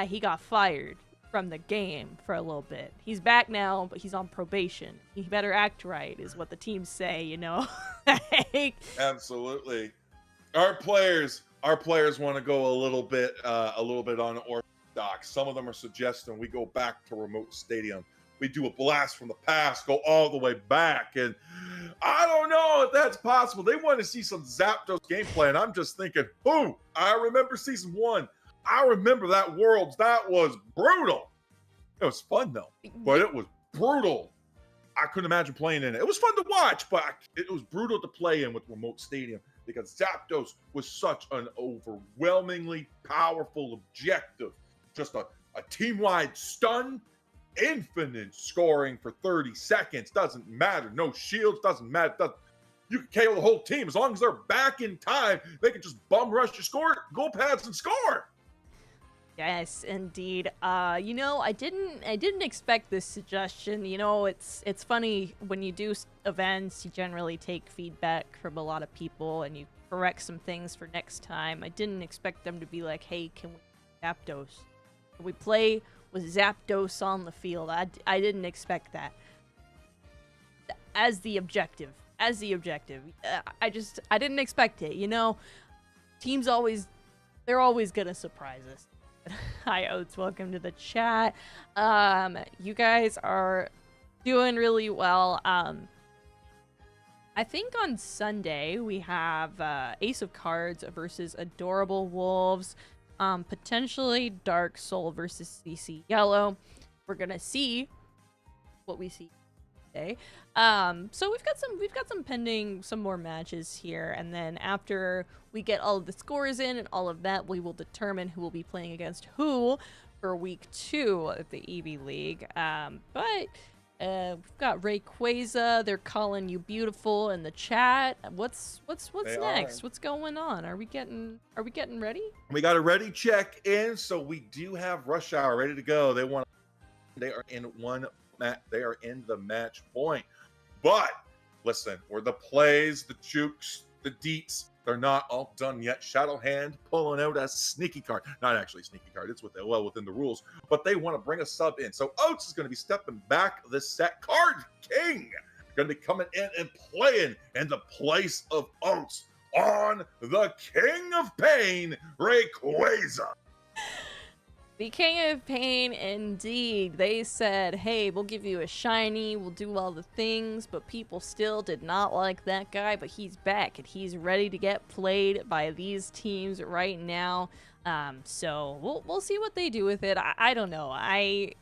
He got fired from the game for a little bit. He's back now, but he's on probation. He better act right, is what the teams say, you know? Like, Absolutely. Our players want to go a little bit unorthodox. Some of them are suggesting we go back to remote stadium. We do a blast from the past, go all the way back. And I don't know if that's possible. They want to see some Zapdos gameplay. And I'm just thinking, I remember season 1. I remember that Worlds. That was brutal. It was fun, though. But it was brutal. I couldn't imagine playing in it. It was fun to watch, but it was brutal to play in with remote stadium because Zapdos was such an overwhelmingly powerful objective. Just a team-wide stun, infinite scoring for 30 seconds. Doesn't matter. No shields. Doesn't matter. You can KO the whole team. As long as they're back in time, they can just bum rush your score, go pads, and score. yes, indeed. You know, I didn't expect this suggestion. You know, it's funny when you do events, you generally take feedback from a lot of people and you correct some things for next time. I didn't expect them to be like, "Hey, can we Zapdos? Can we play with Zapdos on the field?" I didn't expect that as the objective. I didn't expect it. You know, teams they're always gonna surprise us. Hi Oats, welcome to the chat. You guys are doing really well. I think on Sunday we have Ace of Cards versus Adorable Wolves, potentially Dark Soul versus CC Yellow. We're gonna see what we see today. So we've got some pending, some more matches here, and then after we get all of the scores in and all of that, we will determine who will be playing against who for week 2 of the Eevee League. But we've got Rayquaza. They're calling you beautiful in the chat. What's next? What's going on? Are we getting ready? We got a ready check in, so we do have Rush Hour ready to go. They are in the match point. But listen, we're the plays, the jukes, the deets. They're not all done yet. Shadow Hand pulling out a sneaky card. Not actually a sneaky card. It's within the rules. But they want to bring a sub in. So Oats is going to be stepping back this set. Card King going to be coming in and playing in the place of Oats on the King of Pain, Rayquaza. The King of Pain, indeed. They said, hey, we'll give you a shiny, we'll do all the things, but people still did not like that guy, but he's back, and he's ready to get played by these teams right now. So we'll see what they do with it. I don't know. I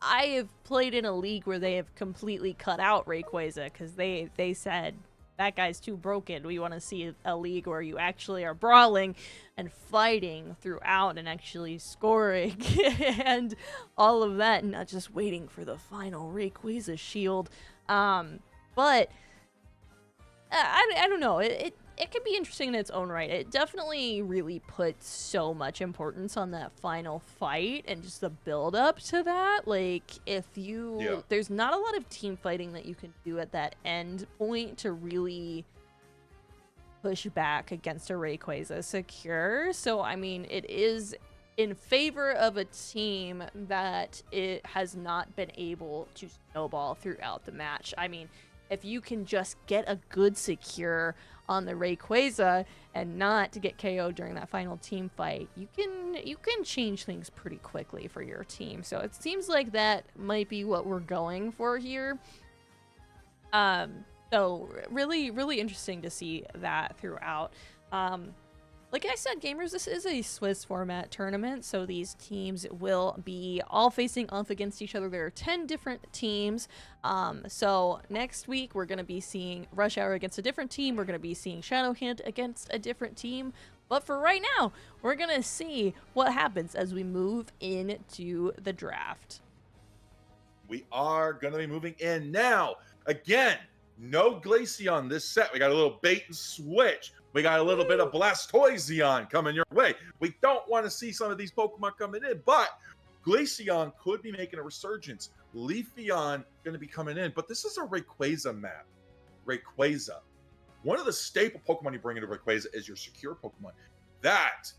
have played in a league where they have completely cut out Rayquaza, because they said, that guy's too broken. We want to see a league where you actually are brawling and fighting throughout and actually scoring and all of that, and not just waiting for the final Rayquaza shield. But I don't know. It can be interesting in its own right. It definitely really puts so much importance on that final fight and just the build up to that. Like, there's not a lot of team fighting that you can do at that end point to really push back against a Rayquaza secure. So, I mean, it is in favor of a team that it has not been able to snowball throughout the match. I mean, if you can just get a good secure on the Rayquaza and not to get KO'd during that final team fight, you can change things pretty quickly for your team. So it seems like that might be what we're going for here. So really, really interesting to see that throughout. Like I said, gamers, this is a Swiss format tournament, so these teams will be all facing off against each other. There are 10 different teams. So next week, we're going to be seeing Rush Hour against a different team. We're going to be seeing Shadow Hand against a different team. But for right now, we're going to see what happens as we move into the draft. We are going to be moving in now. Again, no Glaceon this set. We got a little bait and switch. We got a little bit of Blastoiseon coming your way. We don't want to see some of these Pokemon coming in, but Glaceon could be making a resurgence. Leafeon going to be coming in, but this is a Rayquaza map. Rayquaza. One of the staple Pokemon you bring into Rayquaza is your secure Pokemon. That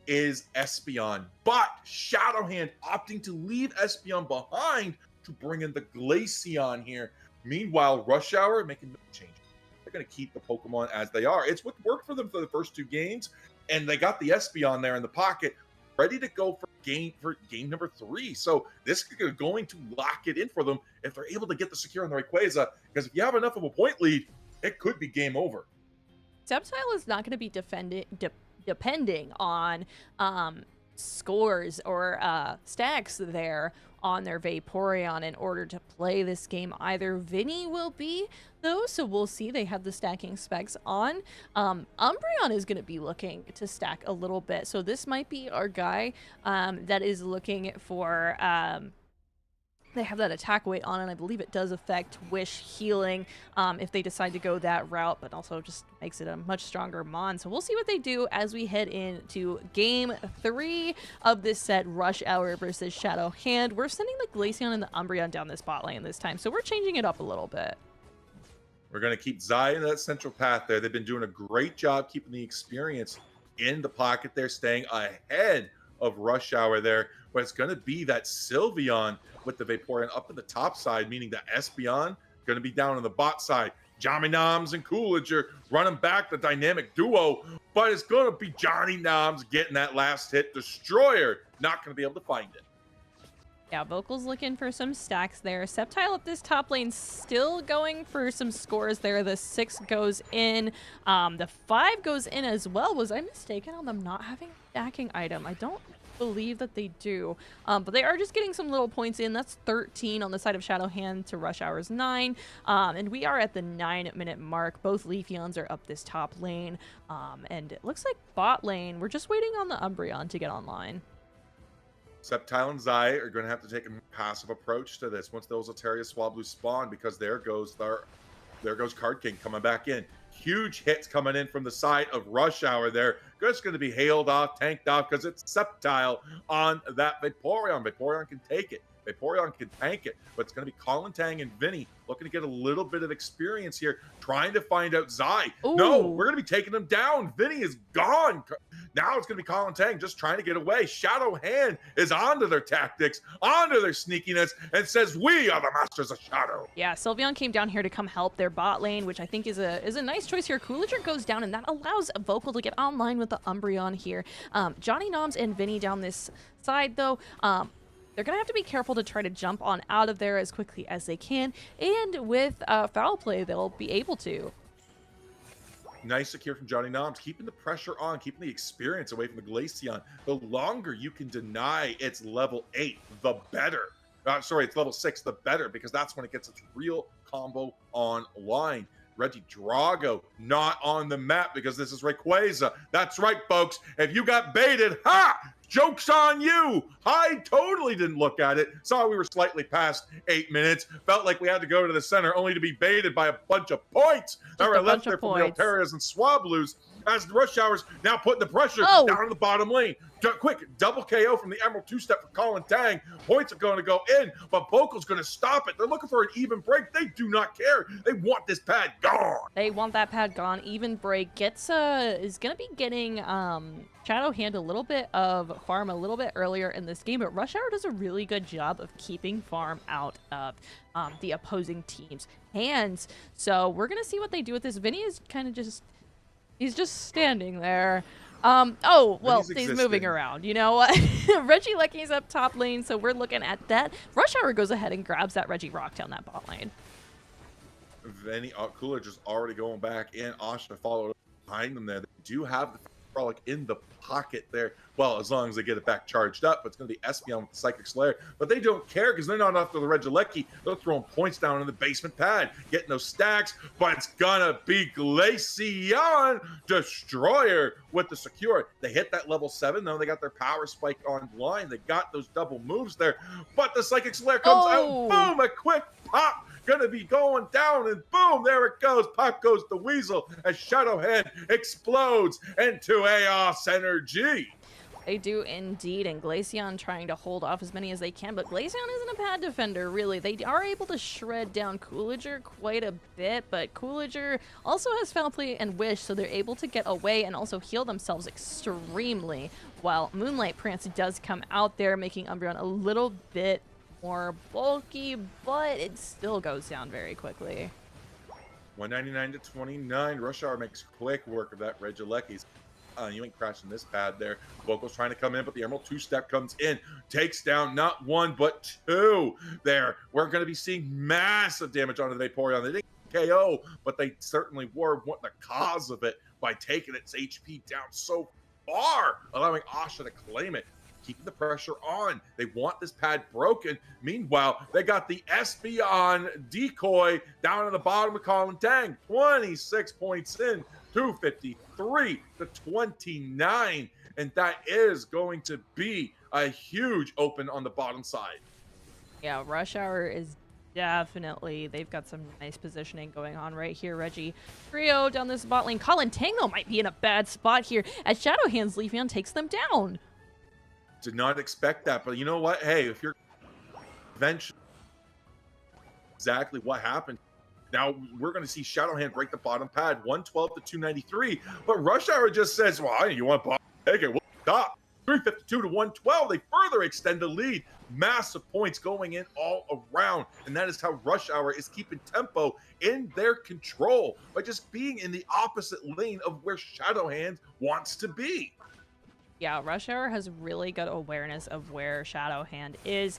is Espeon, but Shadowhand opting to leave Espeon behind to bring in the Glaceon here. Meanwhile, Rush Hour making no changes. They're going to keep the Pokemon as they are. It's what worked for them for the first 2 games, and they got the Espeon there in the pocket, ready to go for game number 3. So this is going to lock it in for them if they're able to get the secure on the Rayquaza, because if you have enough of a point lead, it could be game over. Sceptile is not going to be depending on scores or stacks there on their Vaporeon in order to play this game either. Vinny will be, though, so we'll see. They have the stacking specs on. Umbreon is going to be looking to stack a little bit, so this might be our guy that is looking for... they have that attack weight on, and I believe it does affect Wish healing if they decide to go that route, but also just makes it a much stronger Mon. So we'll see what they do as we head into Game 3 of this set, Rush Hour versus Shadow Hand. We're sending the Glaceon and the Umbreon down this bot lane this time, so we're changing it up a little bit. We're going to keep Zai in that central path there. They've been doing a great job keeping the experience in the pocket there, staying ahead of Rush Hour there, but it's going to be that Sylveon with the Vaporeon up in the top side, meaning that Espeon going to be down on the bot side. Johnny Noms and Coolidge are running back the dynamic duo, but it's going to be Johnny Noms getting that last hit. Destroyer not going to be able to find it. Yeah, Vocal's looking for some stacks there. Sceptile up this top lane, still going for some scores there. The 6 goes in. The 5 goes in as well. Was I mistaken on them not having a stacking item? I don't believe that they do, but they are just getting some little points in. That's 13 on the side of Shadow Hand to Rush Hour's 9, and we are at the 9-minute mark. Both Leafeons are up this top lane, and it looks like bot lane, we're just waiting on the Umbreon to get online. Sceptile and Zai are going to have to take a passive approach to this once those Altaria Swablu spawn, because there goes Card King coming back in. Huge hits coming in from the side of Rush Hour there. It's going to be hailed off, tanked off, because it's Sceptile on that Vaporeon. Vaporeon can take it. Vaporeon can tank it, but it's going to be Colin Tang and Vinny looking to get a little bit of experience here, trying to find out Zai. Ooh. No, we're going to be taking them down. Vinny is gone. Now it's going to be Colin Tang just trying to get away. Shadow Hand is onto their tactics, onto their sneakiness, and says, we are the masters of Shadow. Yeah, Sylveon came down here to come help their bot lane, which I think is a nice choice here. Coolidge goes down, and that allows Vocal to get online with the Umbreon here. Johnny Noms and Vinny down this side, though. They're going to have to be careful to try to jump on out of there as quickly as they can, and with foul play, they'll be able to. Nice secure from Johnny Noms, keeping the pressure on, keeping the experience away from the Glaceon. The longer you can deny its level 8, the better. Sorry, it's level 6, the better, because that's when it gets its real combo online. Regidrago not on the map because this is Rayquaza. That's right, folks. If you got baited, ha! Joke's on you. I totally didn't look at it. Saw we were slightly past 8 minutes. Felt like we had to go to the center only to be baited by a bunch of points that were left there from the Altarias and Swablu's. As the Rush Hours now putting the pressure down in the bottom lane. Quick, double KO from the Emerald 2-step for Colin Tang. Points are going to go in, but Vocal's going to stop it. They're looking for an even break. They do not care. They want this pad gone. They want that pad gone. Even break is going to be getting Shadow Hand a little bit of farm a little bit earlier in this game, but Rush Hour does a really good job of keeping farm out of the opposing team's hands. So we're going to see what they do with this. Vinny is kind of just... He's just standing there. Oh, well, he's moving around. You know what? Regilecky's up top lane, so we're looking at that. Rush Hour goes ahead and grabs that Regirock down that bot lane. Vinny Coolidge is already going back in. Asha followed behind them there. They do have the Frolic in the pocket there. Well, as long as they get it back charged up, it's going to be Espeon with the Psychic Slayer. But they don't care because they're not after the Regieleki. They're throwing points down in the basement pad, getting those stacks. But it's going to be Glaceon Destroyer with the secure. They hit that level 7, though. They got their power spike online. They got those double moves there. But the Psychic Slayer comes out. Boom, a quick pop. Gonna be going down, and boom, there it goes. Pop goes the Weasel as Shadow Hand explodes into Chaos Energy. They do indeed, and Glaceon trying to hold off as many as they can, but Glaceon isn't a bad defender, really. They are able to shred down Coolager quite a bit, but Coolager also has Foul Play and Wish, so they're able to get away and also heal themselves extremely, while Moonlight Prance does come out there, making Umbreon a little bit more bulky, but it still goes down very quickly. 199 to 29. Rush Hour makes quick work of that Regieleki. You ain't crashing this pad there. Vocal's trying to come in, but the Emerald two-step comes in, takes down not one, but two there. We're going to be seeing massive damage onto the Vaporeon. They didn't KO, but they certainly were the cause of it by taking its HP down so far, allowing Asha to claim it. Keeping the pressure on. They want this pad broken. Meanwhile, they got the Espeon decoy down at the bottom of Colin Tang. 26 points in, 253 to 29. And that is going to be a huge open on the bottom side. Yeah, Rush Hour is definitely, they've got some nice positioning going on right here. Reggie Trio down this bot lane. Colin Tang, though, might be in a bad spot here as Shadow Hands Leafeon takes them down. Did not expect that, but you know what? Hey, if you're eventually exactly what happened. Now we're going to see Shadowhand break the bottom pad, 112 to 293. But Rush Hour just says, "Well, you want bottom? Take it. We'll stop." 352 to 112. They further extend the lead. Massive points going in all around, and that is how Rush Hour is keeping tempo in their control by just being in the opposite lane of where Shadowhand wants to be. Yeah, Rush Hour has really good awareness of where Shadow Hand is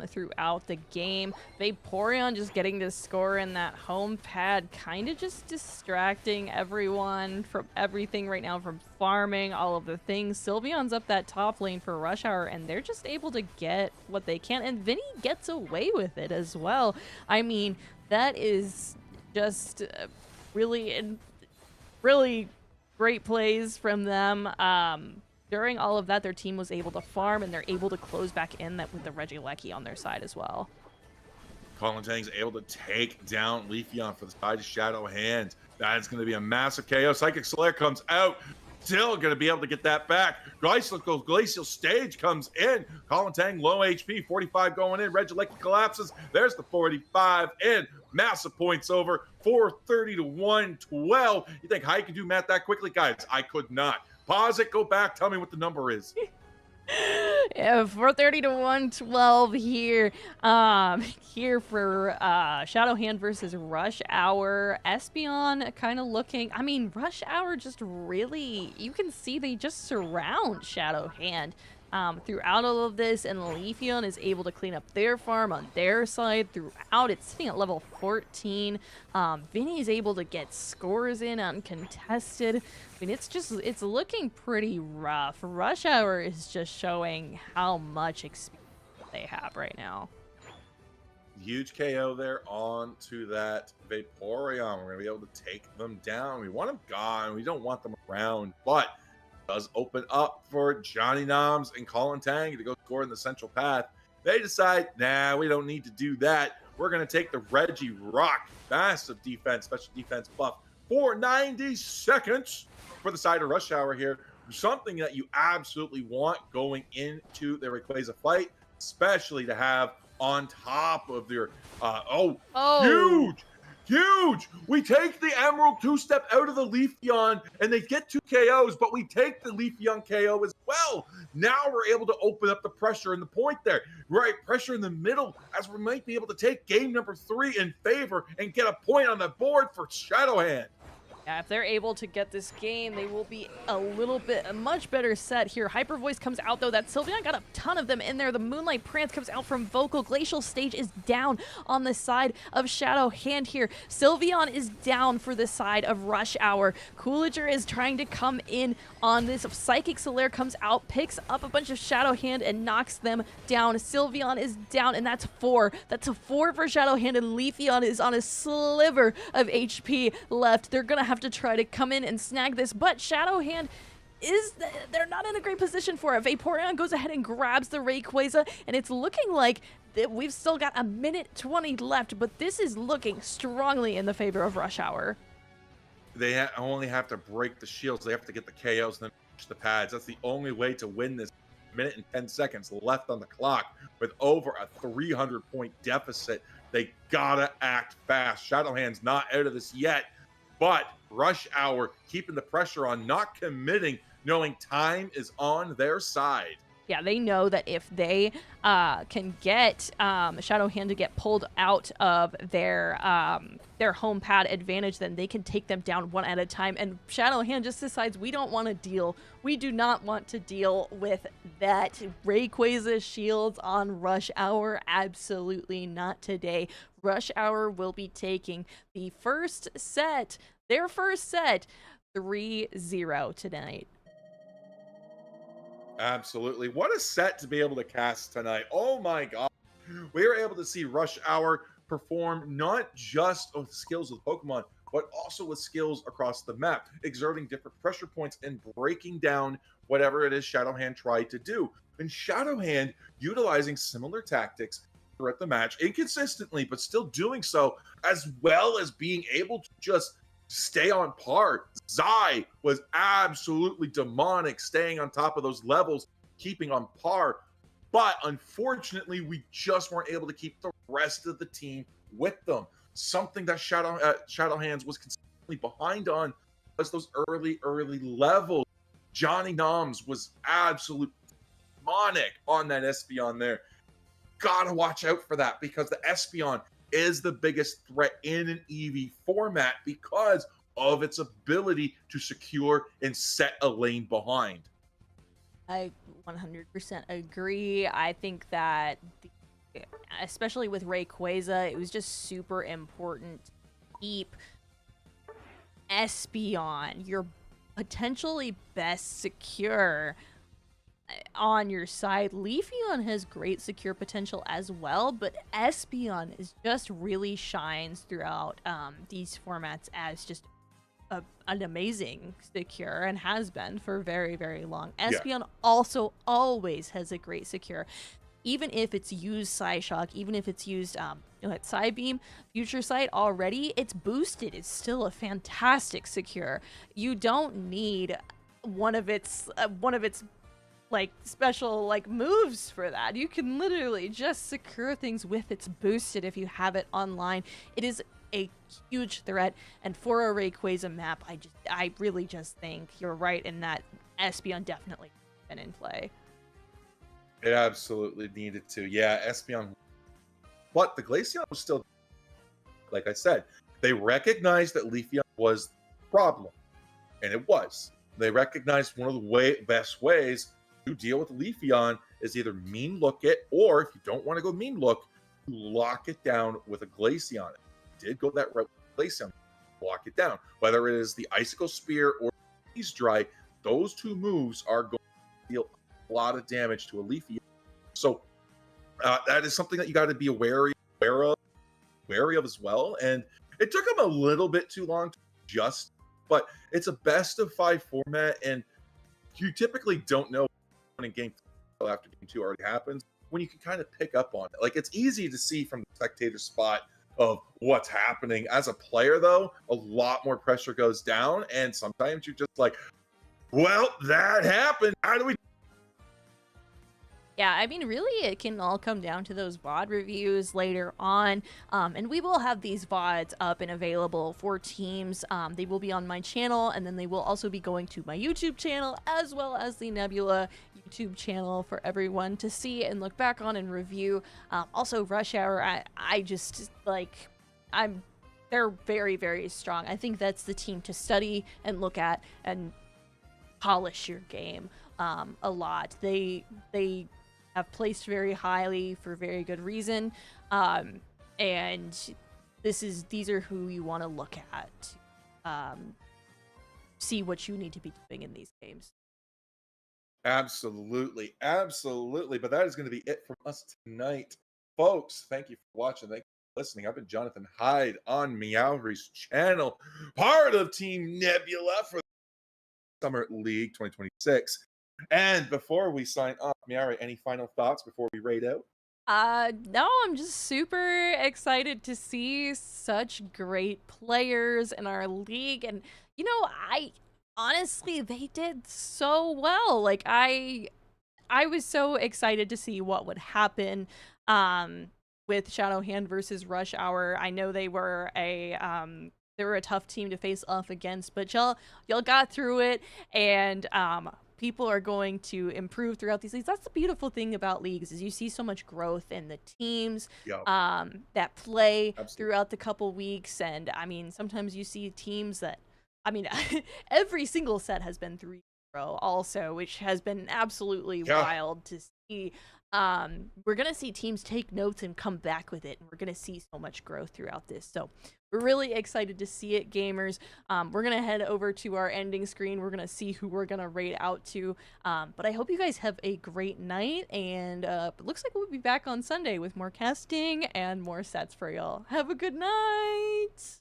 throughout the game. Vaporeon just getting to score in that home pad, kind of just distracting everyone from everything right now, from farming, all of the things. Sylveon's up that top lane for Rush Hour, and they're just able to get what they can, and Vinny gets away with it as well. I mean, that is just really great plays from them. During all of that, their team was able to farm, and they're able to close back in that with the Regieleki on their side as well. Colin Tang's able to take down Leafeon for the side of Shadow Hand. That's going to be a massive KO. Psychic Slayer comes out. Still going to be able to get that back. Glacial Stage comes in. Colin Tang, low HP, 45 going in. Regieleki collapses. There's the 45 in. Massive points over. 430 to 112. You think how you can do math that quickly? Guys, I could not. Pause it, go back, tell me what the number is. Yeah, 430 to 112 here. Here for Shadow Hand versus Rush Hour. Espeon kind of looking, I mean, Rush Hour just really, you can see they just surround Shadow Hand throughout all of this, and Leafeon is able to clean up their farm on their side throughout. It's sitting at level 14. Vinny is able to get scores in uncontested. I mean, it's looking pretty rough. Rush Hour is just showing how much experience they have right now. Huge KO there onto that Vaporeon. We're going to be able to take them down. We want them gone. We don't want them around, but does open up for Johnny Noms and Colin Tang to go score in the central path. They decide, nah, we don't need to do that. We're going to take the Reggie Rock. Massive defense, special defense buff for 90 seconds for the side of Rush Hour here. Something that you absolutely want going into the Rayquaza fight, especially to have on top of their, huge! We take the Emerald two-step out of the Leafeon, and they get 2 KOs, but we take the Leafeon KO as well. Now we're able to open up the pressure and the point there. Right, pressure in the middle, as we might be able to take game number 3 in favor and get a point on the board for Shadowhand. Yeah, if they're able to get this game, they will be a much better set here. Hyper Voice comes out, though. That Sylveon got a ton of them in there. The Moonlight Prance comes out from Vocal. Glacial Stage is down on the side of Shadow Hand here. Sylveon is down for the side of Rush Hour. Coolager is trying to come in on this. Psychic Solaire comes out, picks up a bunch of Shadow Hand, and knocks them down. Sylveon is down, and that's 4. That's a 4 for Shadow Hand, and Leafeon is on a sliver of HP left. They're going to have to try to come in and snag this, but Shadow Hand they're not in a great position for it. Vaporeon goes ahead and grabs the Rayquaza, and it's looking like we've still got a minute 20 left, but this is looking strongly in the favor of Rush Hour. They only have to break the shields. They have to get the KOs and then push the pads. That's the only way to win this. Minute and 10 seconds left on the clock with over a 300-point deficit. They gotta act fast. Shadowhand's not out of this yet, but Rush Hour keeping the pressure on, not committing, knowing time is on their side. Yeah, they know that if they can get Shadow Hand to get pulled out of their home pad advantage, then they can take them down one at a time. And Shadow Hand just decides, we don't want to deal. We do not want to deal with that. Rayquaza shields on Rush Hour. Absolutely not today. Rush Hour will be taking the first set, their first set, 3-0 tonight. Absolutely. What a set to be able to cast tonight. Oh my God. We were able to see Rush Hour perform not just with skills with Pokemon, but also with skills across the map, exerting different pressure points and breaking down whatever it is Shadowhand tried to do. And Shadowhand utilizing similar tactics throughout the match, inconsistently, but still doing so, as well as being able to just stay on par. Zai was absolutely demonic, staying on top of those levels, keeping on par. But unfortunately, we just weren't able to keep the rest of the team with them. Something that Shadowhands was consistently behind on was those early levels. Johnny Noms was absolute demonic on that Espeon there. Gotta watch out for that, because the Espeon is the biggest threat in an Eevee format because of its ability to secure and set a lane behind. I 100% agree. I think that, especially with Rayquaza, it was just super important to keep Espeon, your potentially best secure, on your side. Leafeon has great secure potential as well, but Espeon is just really shines throughout these formats as just an amazing secure, and has been for very, very long. Espeon also always has a great secure. Even if it's used Psyshock, even if it's used Psybeam, Future Sight already, it's boosted. It's still a fantastic secure. You don't need one of its like special like moves for that. You can literally just secure things with its boosted if you have it online. It is a huge threat, and for a Rayquaza map, I really just think you're right in that Espeon definitely been in play. It absolutely needed to. Yeah, Espeon. But the Glaceon was still, like I said, they recognized that Leafeon was the problem, and it was. They recognized one of the best ways to deal with Leafeon is either mean look it, or if you don't want to go mean look, lock it down with a Glaceon. It did go that route with Glaceon. Lock it down. Whether it is the Icicle Spear or Freeze Dry, those two moves are going to deal a lot of damage to a Leafeon. So that is something that you got to be wary of as well. And it took them a little bit too long to adjust, but it's a best of 5 format, and you typically don't know when game after game 2 already happens, when you can kind of pick up on it. Like, it's easy to see from the spectator spot of what's happening. As a player, though, a lot more pressure goes down, and sometimes you're just like, well, that happened. How do we? Yeah, I mean, really, it can all come down to those VOD reviews later on, and we will have these VODs up and available for teams. They will be on my channel, and then they will also be going to my YouTube channel, as well as the Nebula YouTube channel for everyone to see and look back on and review. Also, Rush Hour, I just, like, I'm they're very, very strong. I think that's the team to study and look at and polish your game a lot. They have placed very highly for very good reason, and these are who you want to look at, see what you need to be doing in these games. Absolutely, absolutely. But that is going to be it from us tonight, folks. Thank you for watching. Thank you for listening. I've been Jonathan Hyde on Meowry's channel, part of Team Nebula for the Summer League 2026. And before we sign off, Meowry, any final thoughts before we raid out? No, I'm just super excited to see such great players in our league. And, I honestly, they did so well. Like, I was so excited to see what would happen with Shadowhand versus Rush Hour. I know they were a tough team to face off against, but y'all got through it, and people are going to improve throughout these leagues. That's the beautiful thing about leagues, is you see so much growth in the teams that play throughout the couple weeks. And I mean, sometimes you see teams that, I mean, every single set has been 3-0 also, which has been absolutely wild to see. We're gonna see teams take notes and come back with it, and we're gonna see so much growth throughout this. So we're really excited to see it, gamers. We're gonna head over to our ending screen. We're gonna see who we're gonna raid out to. But I hope you guys have a great night, and it looks like we'll be back on Sunday with more casting and more sets for y'all. Have a good night.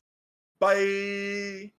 Bye.